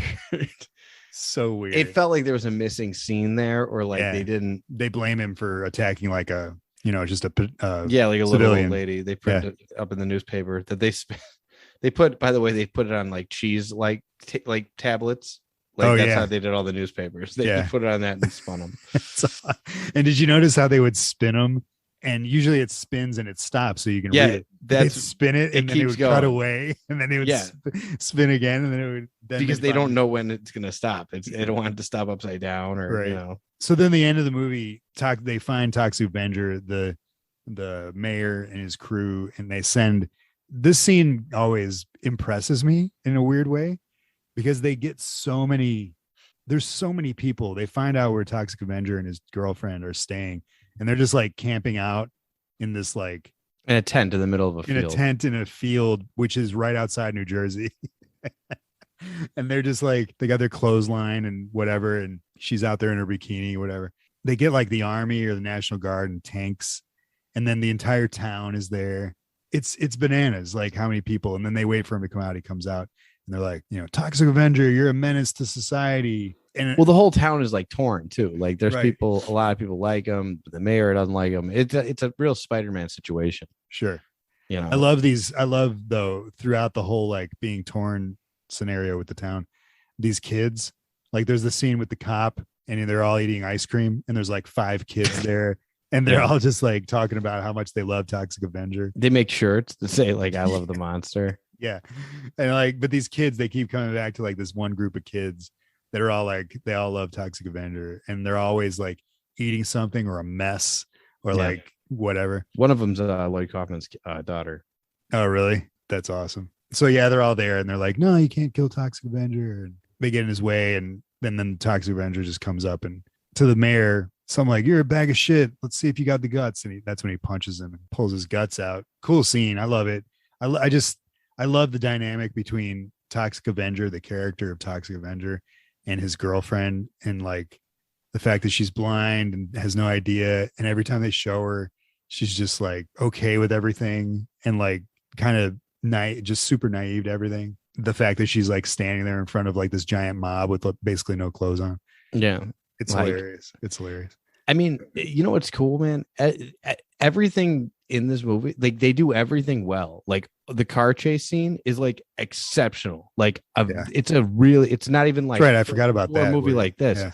So weird. It felt like there was a missing scene there, or like they blame him for attacking like a just a like a civilian. little old lady. They put it up in the newspaper that they put, by the way, they put it on like cheese like tablets. Like that's how they did all the newspapers. They put it on that and spun them. And did you notice how they would spin them? And usually it spins and it stops, so you can read it. They'd spin it and then it would cut away, and then it would spin again, and then it would. Because they don't know when it's gonna stop. They don't want it to stop upside down, or So then the end of the movie, they find Toxic Avenger, the mayor and his crew, and they send. This scene always impresses me in a weird way, because they get so many. There's so many people. They find out where Toxic Avenger and his girlfriend are staying, and they're just like camping out in this like in a tent in the middle of a field. In a tent in a field, which is right outside New Jersey. And they're just like, they got their clothesline and whatever, and she's out there in her bikini, whatever. They get like the army or the National Guard and tanks, and then the entire town is there. It's bananas, like how many people. And then they wait for him to come out. He comes out, and they're like, Toxic Avenger, you're a menace to society. And the whole town is like torn too. Like there's people, a lot of people like him. The mayor doesn't like him. It's a real Spider-Man situation. Sure. I love though, throughout the whole like being torn scenario with the town, these kids, like there's the scene with the cop and they're all eating ice cream, and there's like 5 kids there, and they're all just like talking about how much they love Toxic Avenger. They make shirts that say like, I love the monster. Yeah. And like, but these kids, they keep coming back to like this one group of kids that are all like, they all love Toxic Avenger, and they're always like eating something or a mess or like whatever. One of them's Lloyd Kaufman's daughter. Oh, really? That's awesome. So yeah, they're all there, and they're like, no, you can't kill Toxic Avenger. And they get in his way, and then Toxic Avenger just comes up and to the mayor, something like, you're a bag of shit. Let's see if you got the guts. And that's when he punches him and pulls his guts out. Cool scene. I love it. I love the dynamic between Toxic Avenger, the character of Toxic Avenger, and his girlfriend, and like the fact that she's blind and has no idea. And every time they show her, she's just like okay with everything and like kind of just super naive to everything. The fact that she's like standing there in front of like this giant mob with basically no clothes on. Yeah. It's like, hilarious. It's hilarious. I mean, you know what's cool, man? Everything in this movie, like they do everything well. Like the car chase scene is like exceptional. Like it's not even like right. I forgot about that. A movie like this. Yeah.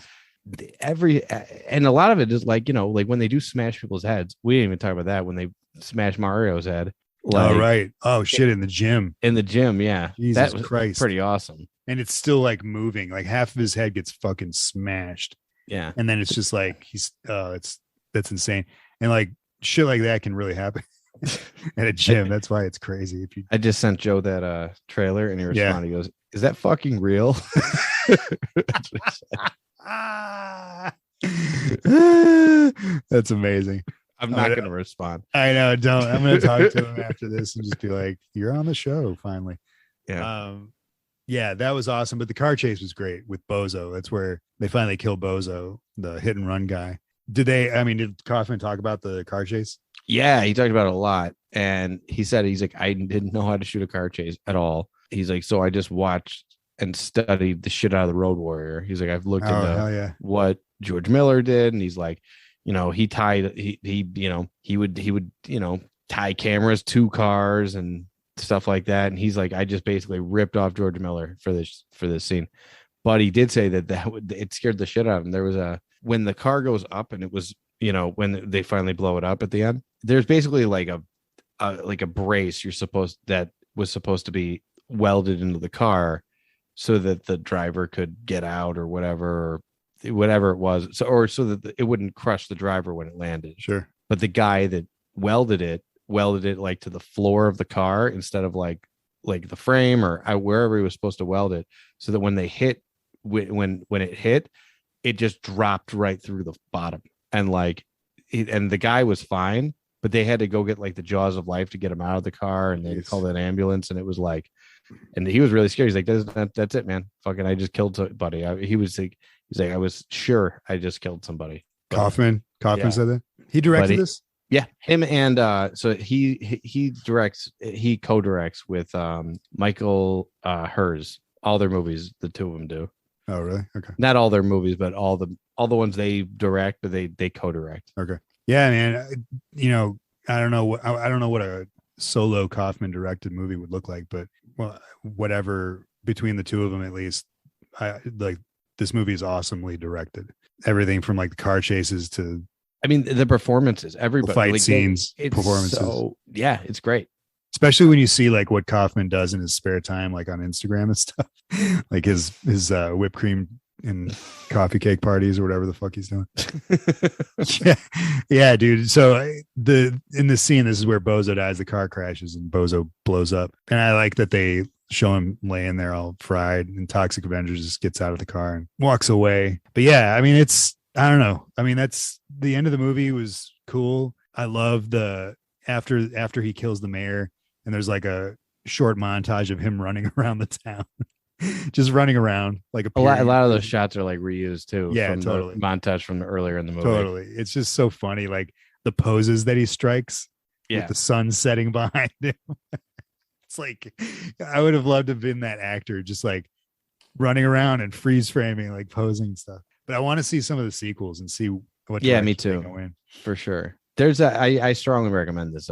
And a lot of it is like, you know, like when they do smash people's heads. We didn't even talk about that when they smash Mario's head. Like, oh right. Oh shit! In the gym. Yeah. Jesus that was Christ. Pretty awesome. And it's still like moving. Like half of his head gets fucking smashed. Yeah. And then it's just like that's insane. And like shit like that can really happen at a gym. That's why it's crazy. I just sent Joe that trailer and he responded. He goes, "Is that fucking real?" That's amazing. I'm not going to respond. I know. Don't. I'm going to talk to him after this and just be like, "You're on the show finally." Yeah. Yeah, that was awesome. But the car chase was great with Bozo. That's where they finally kill Bozo, the hit and run guy. Did Kaufman talk about the car chase? Yeah, he talked about it a lot. And he said, he's like, I didn't know how to shoot a car chase at all. He's like, so I just watched and studied the shit out of the Road Warrior. He's like, I've looked into what George Miller did. And he's like, you know, he would, you know, tie cameras to cars and stuff like that. And he's like, I just basically ripped off George Miller for this scene. But he did say that it scared the shit out of him. There was when the car goes up and it was, you know, when they finally blow it up at the end, there's basically like a brace that was supposed to be welded into the car so that the driver could get out or whatever it was. So that it wouldn't crush the driver when it landed. Sure. But the guy that welded it like to the floor of the car instead of like the frame or wherever he was supposed to weld it, so that when they hit, when it hit, it just dropped right through the bottom. And like, and the guy was fine, but they had to go get like the jaws of life to get him out of the car, and they called an ambulance. And it was like, and he was really scared. He's like, that's it, man. Fucking, I just killed somebody. He's like, I was sure I just killed somebody. But, Kaufman said that he directed this. Yeah, him and so he co-directs with Michael Hers. All their movies, the two of them do. Oh, really? Okay. Not all their movies, but all the ones they direct, but they co-direct. Okay. Yeah, man. You know, I don't know what a solo Kaufman directed movie would look like, but whatever, between the two of them, at least, I like this movie is awesomely directed. Everything from like the car chases to, I mean, the performances, everybody, fight scenes, performances. So, yeah, it's great. Especially when you see like what Kaufman does in his spare time, like on Instagram and stuff, like his whipped cream and coffee cake parties or whatever the fuck he's doing. yeah, dude. So in this scene, this is where Bozo dies. The car crashes and Bozo blows up. And I like that they show him laying there all fried, and Toxic Avenger just gets out of the car and walks away. But yeah, I mean, I don't know. I mean, that's the end of the movie was cool. I love after he kills the mayor, and there's like a short montage of him running around the town, just running around like a lot of those shots are like reused too. Yeah, from totally. The montage from earlier in the movie. Totally. It's just so funny. Like the poses that he strikes with the sun setting behind him. It's like, I would have loved to have been that actor, just like running around and freeze framing, like posing stuff. But I want to see some of the sequels and see what. Yeah, me too. For sure. I strongly recommend this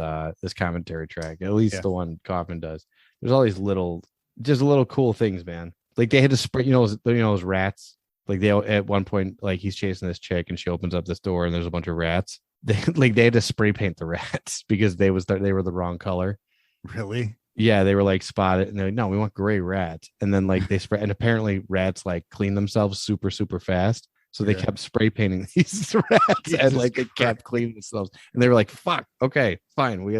commentary track, at least the one Kaufman does. There's all these little cool things, man. Like they had to spray, those rats. Like they at one point, like he's chasing this chick and she opens up this door and there's a bunch of rats. They had to spray paint the rats because they were the wrong color. Really? Yeah, they were like spotted and they're like, no, we want gray rats. And then like they spray, and apparently rats like clean themselves super, super fast. So they kept spray painting these rats and like they kept cleaning themselves. And they were like, fuck, okay, fine. We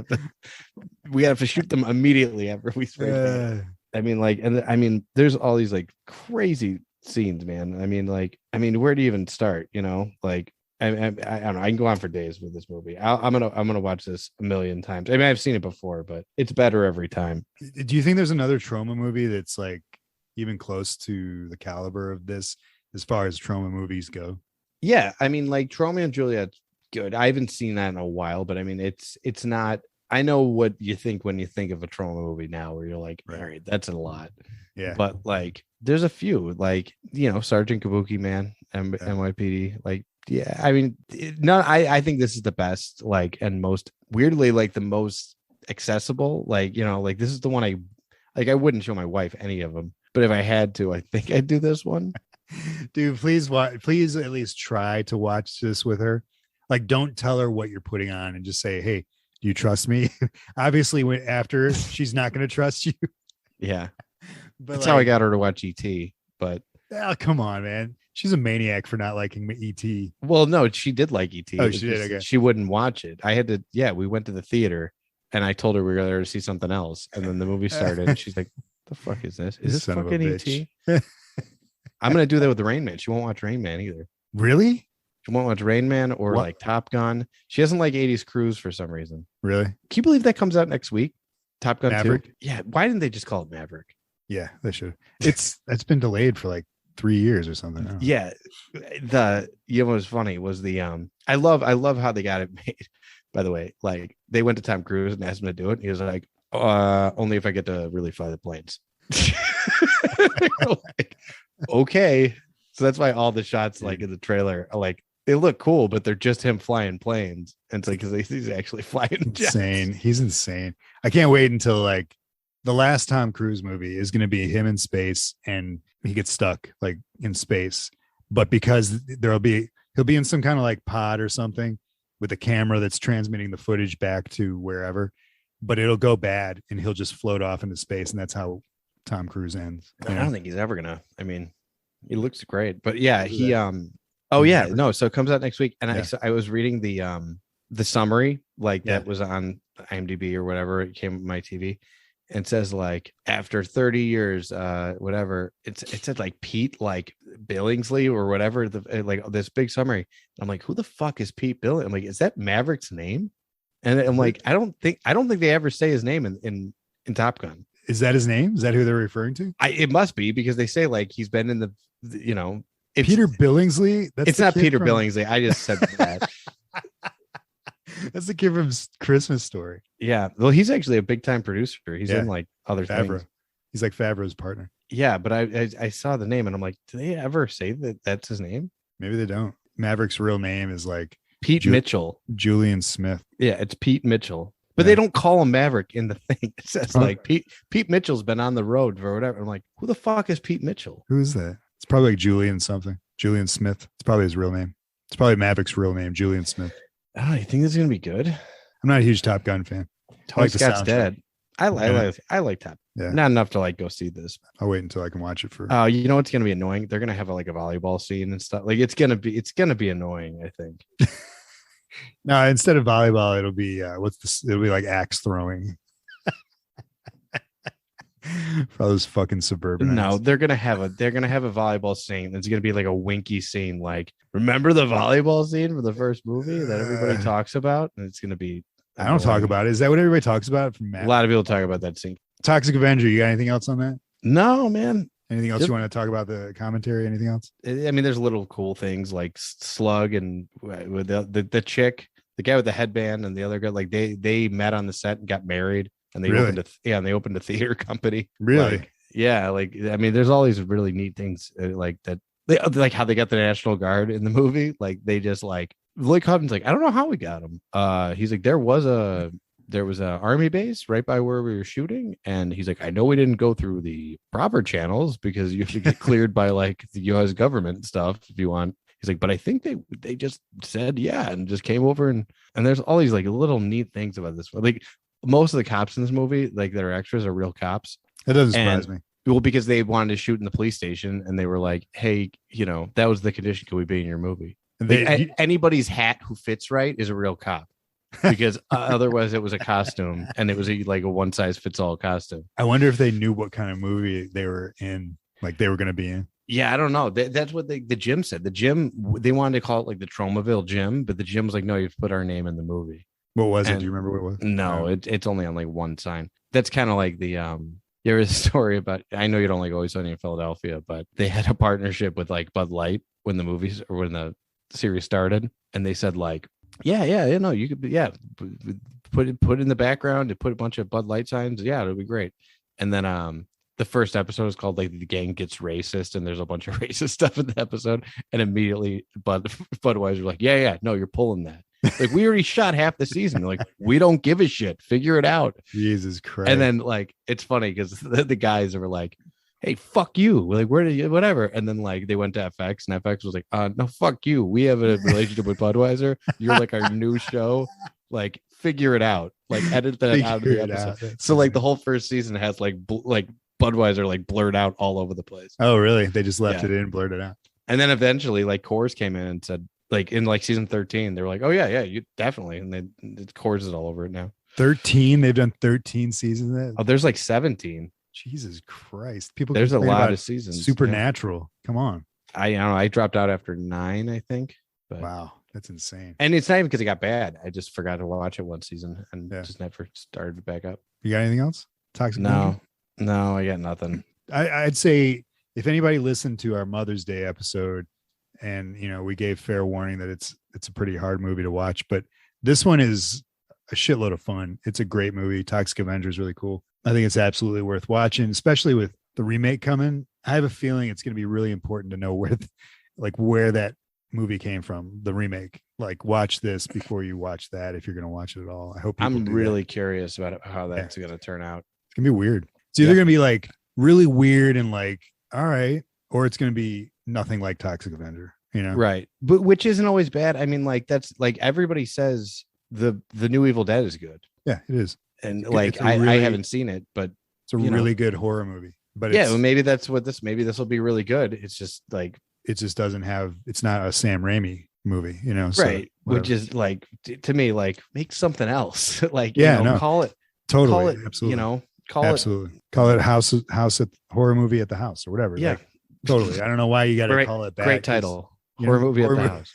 have to shoot them immediately after we spray paint. I mean, there's all these like crazy scenes, man. I mean, where do you even start? You know, like I don't know. I can go on for days with this movie. I'm gonna watch this a million times. I mean, I've seen it before, but it's better every time. Do you think there's another Troma movie that's like even close to the caliber of this as far as Troma movies go? Yeah, I mean, like Troma and Juliet good. I haven't seen that in a while, but I mean, it's not. I know what you think when you think of a Troma movie now, where you're like, all right, that's a lot. Yeah. But like, there's a few, like, Sergeant Kabuki Man, NYPD. Like, yeah, I mean, I think this is the best, like, and most weirdly, like, the most accessible. Like, like this is the one I wouldn't show my wife any of them, but if I had to, I think I'd do this one. Dude, please at least try to watch this with her. Like, don't tell her what you're putting on and just say, hey, do you trust me? Obviously, after she's not going to trust you. Yeah. But that's how I got her to watch ET. But come on, man. She's a maniac for not liking ET. Well, no, she did like ET. Oh, she did. Okay. She wouldn't watch it. I had to. Yeah, we went to the theater, and I told her we were there to see something else. And then the movie started, and she's like, "The fuck is this? Is this fucking ET?" I'm gonna do that with the Rain Man. She won't watch Rain Man either. Really? She won't watch Rain Man or like Top Gun. She doesn't like 80s Cruise for some reason. Really? Can you believe that comes out next week? Top Gun Maverick? 2? Yeah. Why didn't they just call it Maverick? Yeah, they should. It's been delayed for like 3 years or something. Yeah. What was funny was the I love how they got it made. By the way, like they went to Tom Cruise and asked him to do it. And he was like, only if I get to really fly the planes. Like, okay. So that's why all the shots like in the trailer are like they look cool, but they're just him flying planes. And it's like because he's actually flying insane. Jets. He's insane. I can't wait until like the last Tom Cruise movie is going to be him in space and he gets stuck like in space. But because he'll be in some kind of like pod or something with a camera that's transmitting the footage back to wherever, but it'll go bad and he'll just float off into space. And that's how Tom Cruise ends. I don't think he's ever gonna. I mean, he looks great, but yeah, so it comes out next week. And I was reading the summary, like that was on IMDb or whatever. It came with my TV. And says like after 30 years, whatever, it said like Pete like Billingsley or whatever, like this big summary. I'm like, who the fuck is Pete Billingsley? I'm like, is that Maverick's name? And I'm like, I don't think they ever say his name in Top Gun. Is that his name? Is that who they're referring to? It must be because they say like he's been in the Peter Billingsley. It's not Peter Billingsley. I just said that. That's the kid from Christmas Story. Yeah. Well, he's actually a big time producer. He's in like other things. He's like Favreau's partner. Yeah, but I saw the name and I'm like, do they ever say that that's his name? Maybe they don't. Maverick's real name is like Pete Mitchell. Julian Smith. Yeah, it's Pete Mitchell. But they don't call him Maverick in the thing. It says like Pete Mitchell's been on the road for whatever. I'm like, who the fuck is Pete Mitchell? Who is that? It's probably like Julian something. Julian Smith. It's probably his real name. It's probably Maverick's real name, Julian Smith. Oh, you think this is gonna be good? I'm not a huge Top Gun fan. Tony Scott's dead. I like Top. Yeah. Not enough to like go see this. I'll wait until I can watch it for. Oh, you know what's gonna be annoying? They're gonna have like a volleyball scene and stuff. Like it's gonna be annoying. I think. No, instead of volleyball, it'll be it'll be like axe throwing. For all those fucking suburban. No, they're gonna have a volleyball scene. It's gonna be like a winky scene. Like, remember the volleyball scene from the first movie that everybody talks about? And it's gonna be. I don't talk about it. Is that what everybody talks about? From Matt? A lot of people talk about that scene. Toxic Avenger. You got anything else on that? No, man. Anything else you want to talk about the commentary? Anything else? I mean, there's little cool things like Slug and with the chick, the guy with the headband, and the other guy. Like they met on the set and got married. And they opened a theater company. Really? I mean, there's all these really neat things like that. They like how they got the National Guard in the movie. Like they just like Lloyd Kaufman's like, I don't know how we got him. He's like, there was a army base right by where we were shooting, and he's like, I know we didn't go through the proper channels because you have to get cleared by like the U.S. government stuff if you want. He's like, but I think they just said and just came over and there's all these like little neat things about this. Like. Most of the cops in this movie, like their extras, are real cops. It doesn't surprise me. Well, because they wanted to shoot in the police station, and they were like, "Hey, that was the condition. Can we be in your movie?" Anybody's hat who fits right is a real cop, because otherwise it was a costume, and it was a one size fits all costume. I wonder if they knew what kind of movie they were in, like they were going to be in. Yeah, I don't know. That's what the gym said. The gym, they wanted to call it like the Tromaville gym, but the gym was like, "No, you have to put our name in the movie." What was it? Do you remember what it was? No, it's only on like one sign. That's kind of like the there was a story about, I know you don't like Always Sunny in Philadelphia, but they had a partnership with like Bud Light when the movies or when the series started, and they said like Yeah. No, you could. Yeah, put it in the background and put a bunch of Bud Light signs. Yeah, it'll be great. And then the first episode is called like the gang gets racist, and there's a bunch of racist stuff in the episode, and immediately Budweiser like, yeah, no, you're pulling that. Like, we already shot half the season. Like, we don't give a shit. Figure it out. Jesus Christ. And then like it's funny because the guys were like, hey, fuck you. Like, where did you whatever? And then like they went to FX, and FX was like, no, fuck you. We have a relationship with Budweiser. You're like our new show. Like, figure it out. Like, edit that out of the episode. So like the whole first season has like Budweiser like blurred out all over the place. Oh, really? They just left it in, blurred it out. And then eventually like Coors came in and said, like in like season 13, they were like, oh yeah, you definitely. And Coors is all over it now. 13? They've done 13 seasons. Oh, there's like 17. Jesus Christ. People, there's a lot of seasons. Supernatural. Yeah. Come on. I don't know. I dropped out after 9, I think. But wow, that's insane. And it's not even because it got bad. I just forgot to watch it one season and just never started back up. You got anything else? Toxic? No, I got nothing. I'd say if anybody listened to our Mother's Day episode, and we gave fair warning that it's a pretty hard movie to watch, but this one is a shitload of fun. It's a great movie. Toxic Avenger is really cool. I think it's absolutely worth watching, especially with the remake coming. I have a feeling it's going to be really important to know where that movie came from, the remake. Like, watch this before you watch that if you're going to watch it at all. I hope I'm really curious about how that's going to turn out. It's going to be weird. It's either going to be like really weird and like, all right, or it's going to be nothing like Toxic Avenger, Right. But which isn't always bad. I mean, like, that's like everybody says the new Evil Dead is good. Yeah, it is. And like I haven't seen it, but it's a really good horror movie. But well, maybe this will be really good. It's just like it just doesn't have, it's not a Sam Raimi movie, so right. Which is like to me, like, make something else. Like, call it totally, call it, absolutely, call it house at horror movie at the house or whatever. Yeah, like, totally. I don't know why you got to call it that. Great title, horror movie at the house.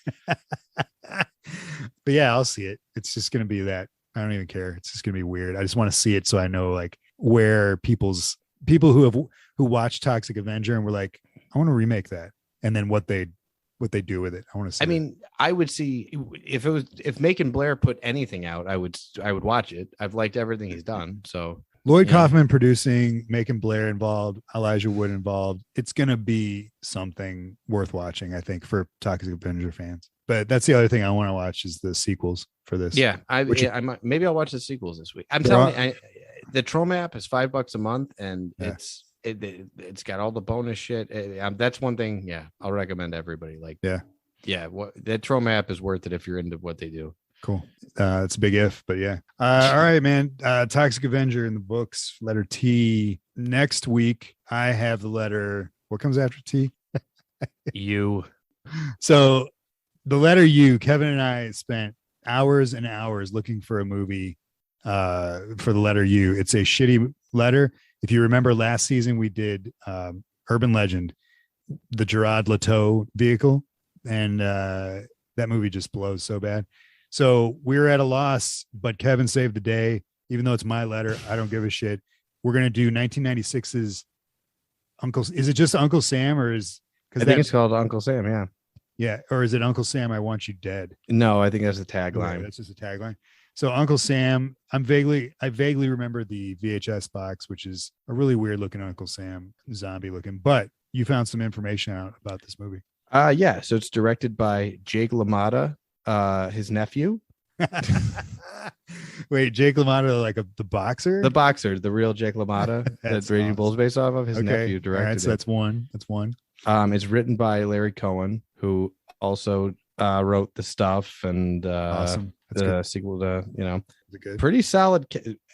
But yeah, I'll see it. It's just gonna be that. I don't even care. It's just gonna be weird. I just want to see it so I know like where people who watched Toxic Avenger and were like, I want to remake that, and then what they do with it. I want to see. I mean, I would see if Macon Blair put anything out, I would watch it. I've liked everything he's done. So Lloyd Kaufman producing, Macon Blair involved, Elijah Wood involved. It's gonna be something worth watching, I think, for Toxic Avenger fans. But that's the other thing I want to watch is the sequels for this. Yeah, maybe I'll watch the sequels this week. I'm telling you, the Troma app is $5 a month, and it's got all the bonus shit. That's one thing. Yeah, I'll recommend everybody. Like, that Troma app is worth it if you're into what they do. Cool. It's a big if, but yeah. All right, man. Toxic Avenger in the books. Letter T. Next week, I have the letter. What comes after T? U. So the letter U. Kevin and I spent hours and hours looking for a movie for the letter U. It's a shitty letter. If you remember last season, we did Urban Legend, the Gerard Leto vehicle, and that movie just blows so bad. So we were at a loss, but Kevin saved the day. Even though it's my letter, I don't give a shit. We're gonna do 1996's Uncle. Is it just Uncle Sam, or is? I think it's called Uncle Sam. Yeah. Yeah, or is it Uncle Sam? I want you dead. No, I think that's the tagline. Okay, that's just a tagline. So Uncle Sam. I vaguely remember the VHS box, which is a really weird looking Uncle Sam, zombie looking. But you found some information out about this movie. Yeah. So it's directed by Jake LaMotta, his nephew. Wait, Jake LaMotta, like the boxer? The boxer, the real Jake LaMotta that Raging Bull's based off of. His nephew directed. Right, so that's one. It's written by Larry Cohen, who also wrote The Stuff and awesome. the good. sequel to, pretty solid.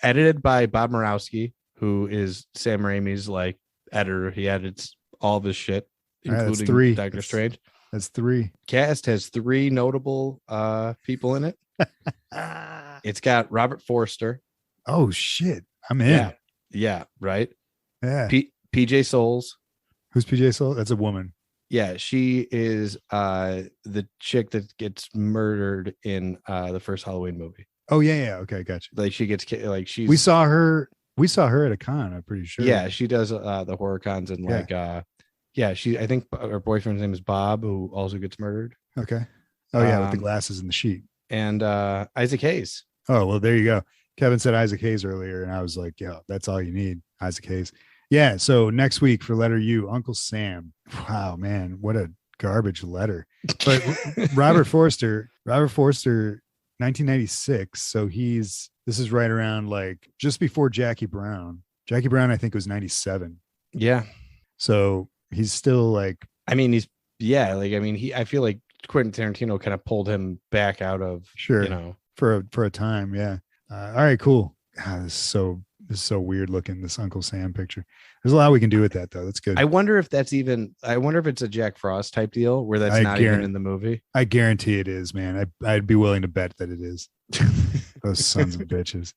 Edited by Bob Murawski, who is Sam Raimi's like editor. He edits all of his shit, including Doctor Strange. That's 3. Cast has 3 notable people in it. It's got Robert Forster. Oh shit, I'm in. Yeah, right. Yeah. PJ Souls. Who's PJ Souls? That's a woman. Yeah, she is the chick that gets murdered in the first Halloween movie. Oh yeah. Okay, gotcha. Like she gets like she's. We saw her at a con. I'm pretty sure. Yeah, she does the horror cons and I think her boyfriend's name is Bob, who also gets murdered. Okay. Oh yeah, with the glasses and the sheet. and Isaac Hayes. Oh, well, there you go. Kevin said Isaac Hayes earlier, and I was like, yeah, that's all you need, Isaac Hayes. Yeah, so next week for letter U, Uncle Sam. Wow, man, what a garbage letter. But Robert Forster, 1996. So this is right around like just before Jackie Brown. Jackie Brown, I think, was 97. Yeah. So he's still like, I mean, I feel like Quentin Tarantino kind of pulled him back out of, sure, for a time. Yeah. All right, cool. This is so weird looking, this Uncle Sam picture. There's a lot we can do with that, though. That's good. I wonder if it's a Jack Frost type deal where that's not even in the movie. I guarantee it is, man. I'd be willing to bet that it is. Those sons of bitches.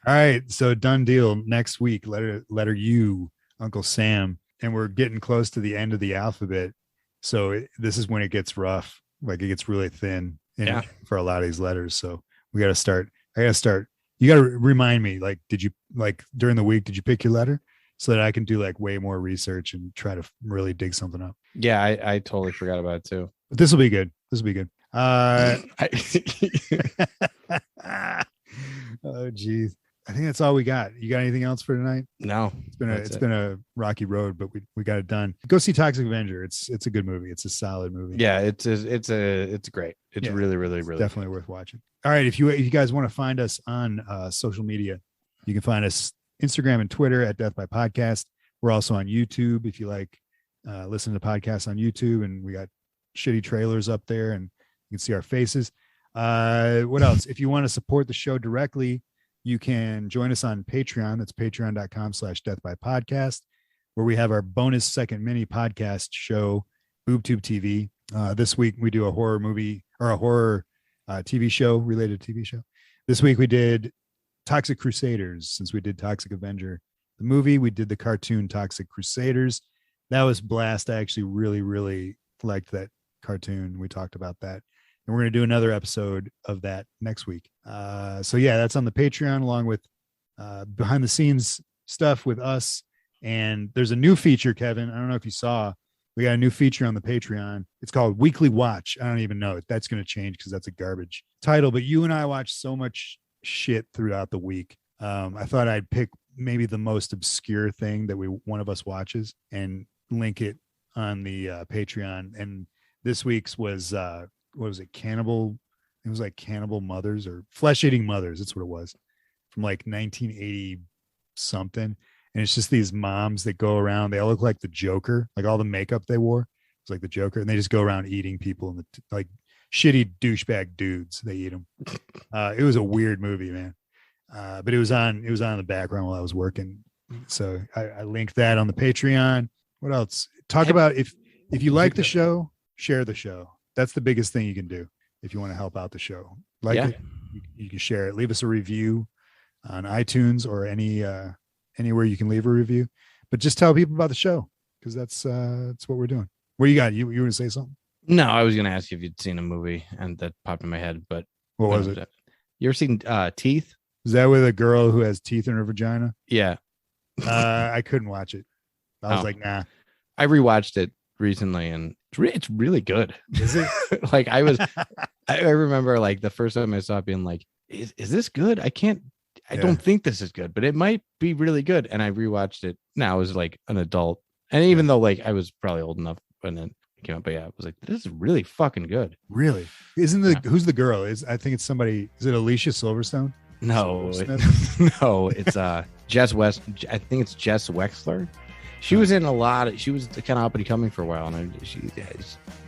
All right, so done deal. Next week, letter U, Uncle Sam, and we're getting close to the end of the alphabet. So this is when it gets rough. Like, it gets really thin for a lot of these letters. So we got to start. I got to start. You got to remind me, like, did you, like, during the week, did you pick your letter so that I can do like way more research and try to really dig something up? Yeah, I totally forgot about it too. But this will be good. Oh, geez. I think that's all we got. You got anything else for tonight? No. It's been a rocky road, but we got it done. Go see Toxic Avenger. It's a good movie. It's a solid movie. Yeah, it's great. It's really, really, really definitely worth watching. All right, if you guys want to find us on social media, you can find us Instagram and Twitter at Death by Podcast. We're also on YouTube if you like listen to podcasts on YouTube, and we got shitty trailers up there and you can see our faces. What else? If you want to support the show directly, you can join us on Patreon. That's patreon.com/deathbypodcast, where we have our bonus second mini podcast show, BoobTube TV. This week we do a horror movie or a horror TV show, related TV show. This week we did Toxic Crusaders. Since we did Toxic Avenger, the movie, we did the cartoon Toxic Crusaders. That was blast. I actually really, really liked that cartoon. We talked about that. And we're going to do another episode of that next week. So yeah, that's on the Patreon, along with behind the scenes stuff with us. And there's a new feature, Kevin. I don't know if you saw, we got a new feature on the Patreon. It's called Weekly Watch. I don't even know if that's going to change because that's a garbage title, but you and I watch so much shit throughout the week. I thought I'd pick maybe the most obscure thing that one of us watches and link it on the Patreon. And this week's was what was it? Cannibal. It was like Cannibal Mothers or Flesh Eating Mothers. That's what it was, from like 1980 something. And it's just these moms that go around. They all look like the Joker, like all the makeup they wore. It's like the Joker, and they just go around eating people, and like shitty douchebag dudes. They eat them. It was a weird movie, man. But it was on the background while I was working. So I linked that on the Patreon. What else? Talk about if you like the show, share the show. That's the biggest thing you can do if you want to help out the show. It, you can share it. Leave us a review on iTunes or anywhere you can leave a review. But just tell people about the show, because that's what we're doing. What do you got? You want to say something? No, I was going to ask you if you'd seen a movie, and that popped in my head. But what was it? You ever seen Teeth? Is that with a girl who has teeth in her vagina? Yeah. I couldn't watch it. I was like, nah. I rewatched it recently, and it's really good. Is it? Like I remember like the first time I saw it being like, is this good? I don't think this is good, but it might be really good. And I rewatched it now as like an adult. And even though like I was probably old enough when it came out, but yeah, I was like, this is really fucking good. Really? Who's the girl? I think it's somebody. Is it Alicia Silverstone? No, no, it's Jess West. I think it's Jess Wexler. She was in a lot. She was kind of uppity coming for a while, and I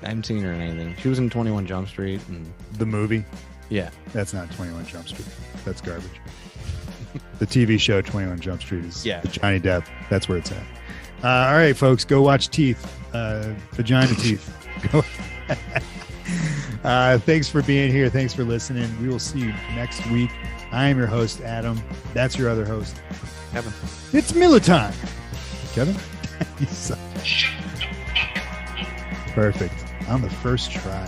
haven't seen her in anything. She was in 21 Jump Street and the movie. Yeah, that's not 21 Jump Street. That's garbage. The TV show 21 Jump Street is Johnny Depp. That's where it's at. All right, folks, go watch Teeth. Vagina Teeth. Thanks for being here. Thanks for listening. We will see you next week. I am your host, Adam. That's your other host, Kevin. It's Miller time. Kevin? You suck. Perfect. On the first try.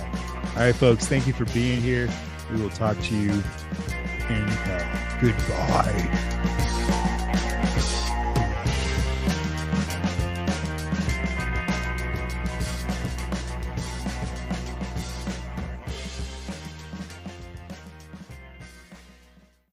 All right, folks. Thank you for being here. We will talk to you in hell. Goodbye.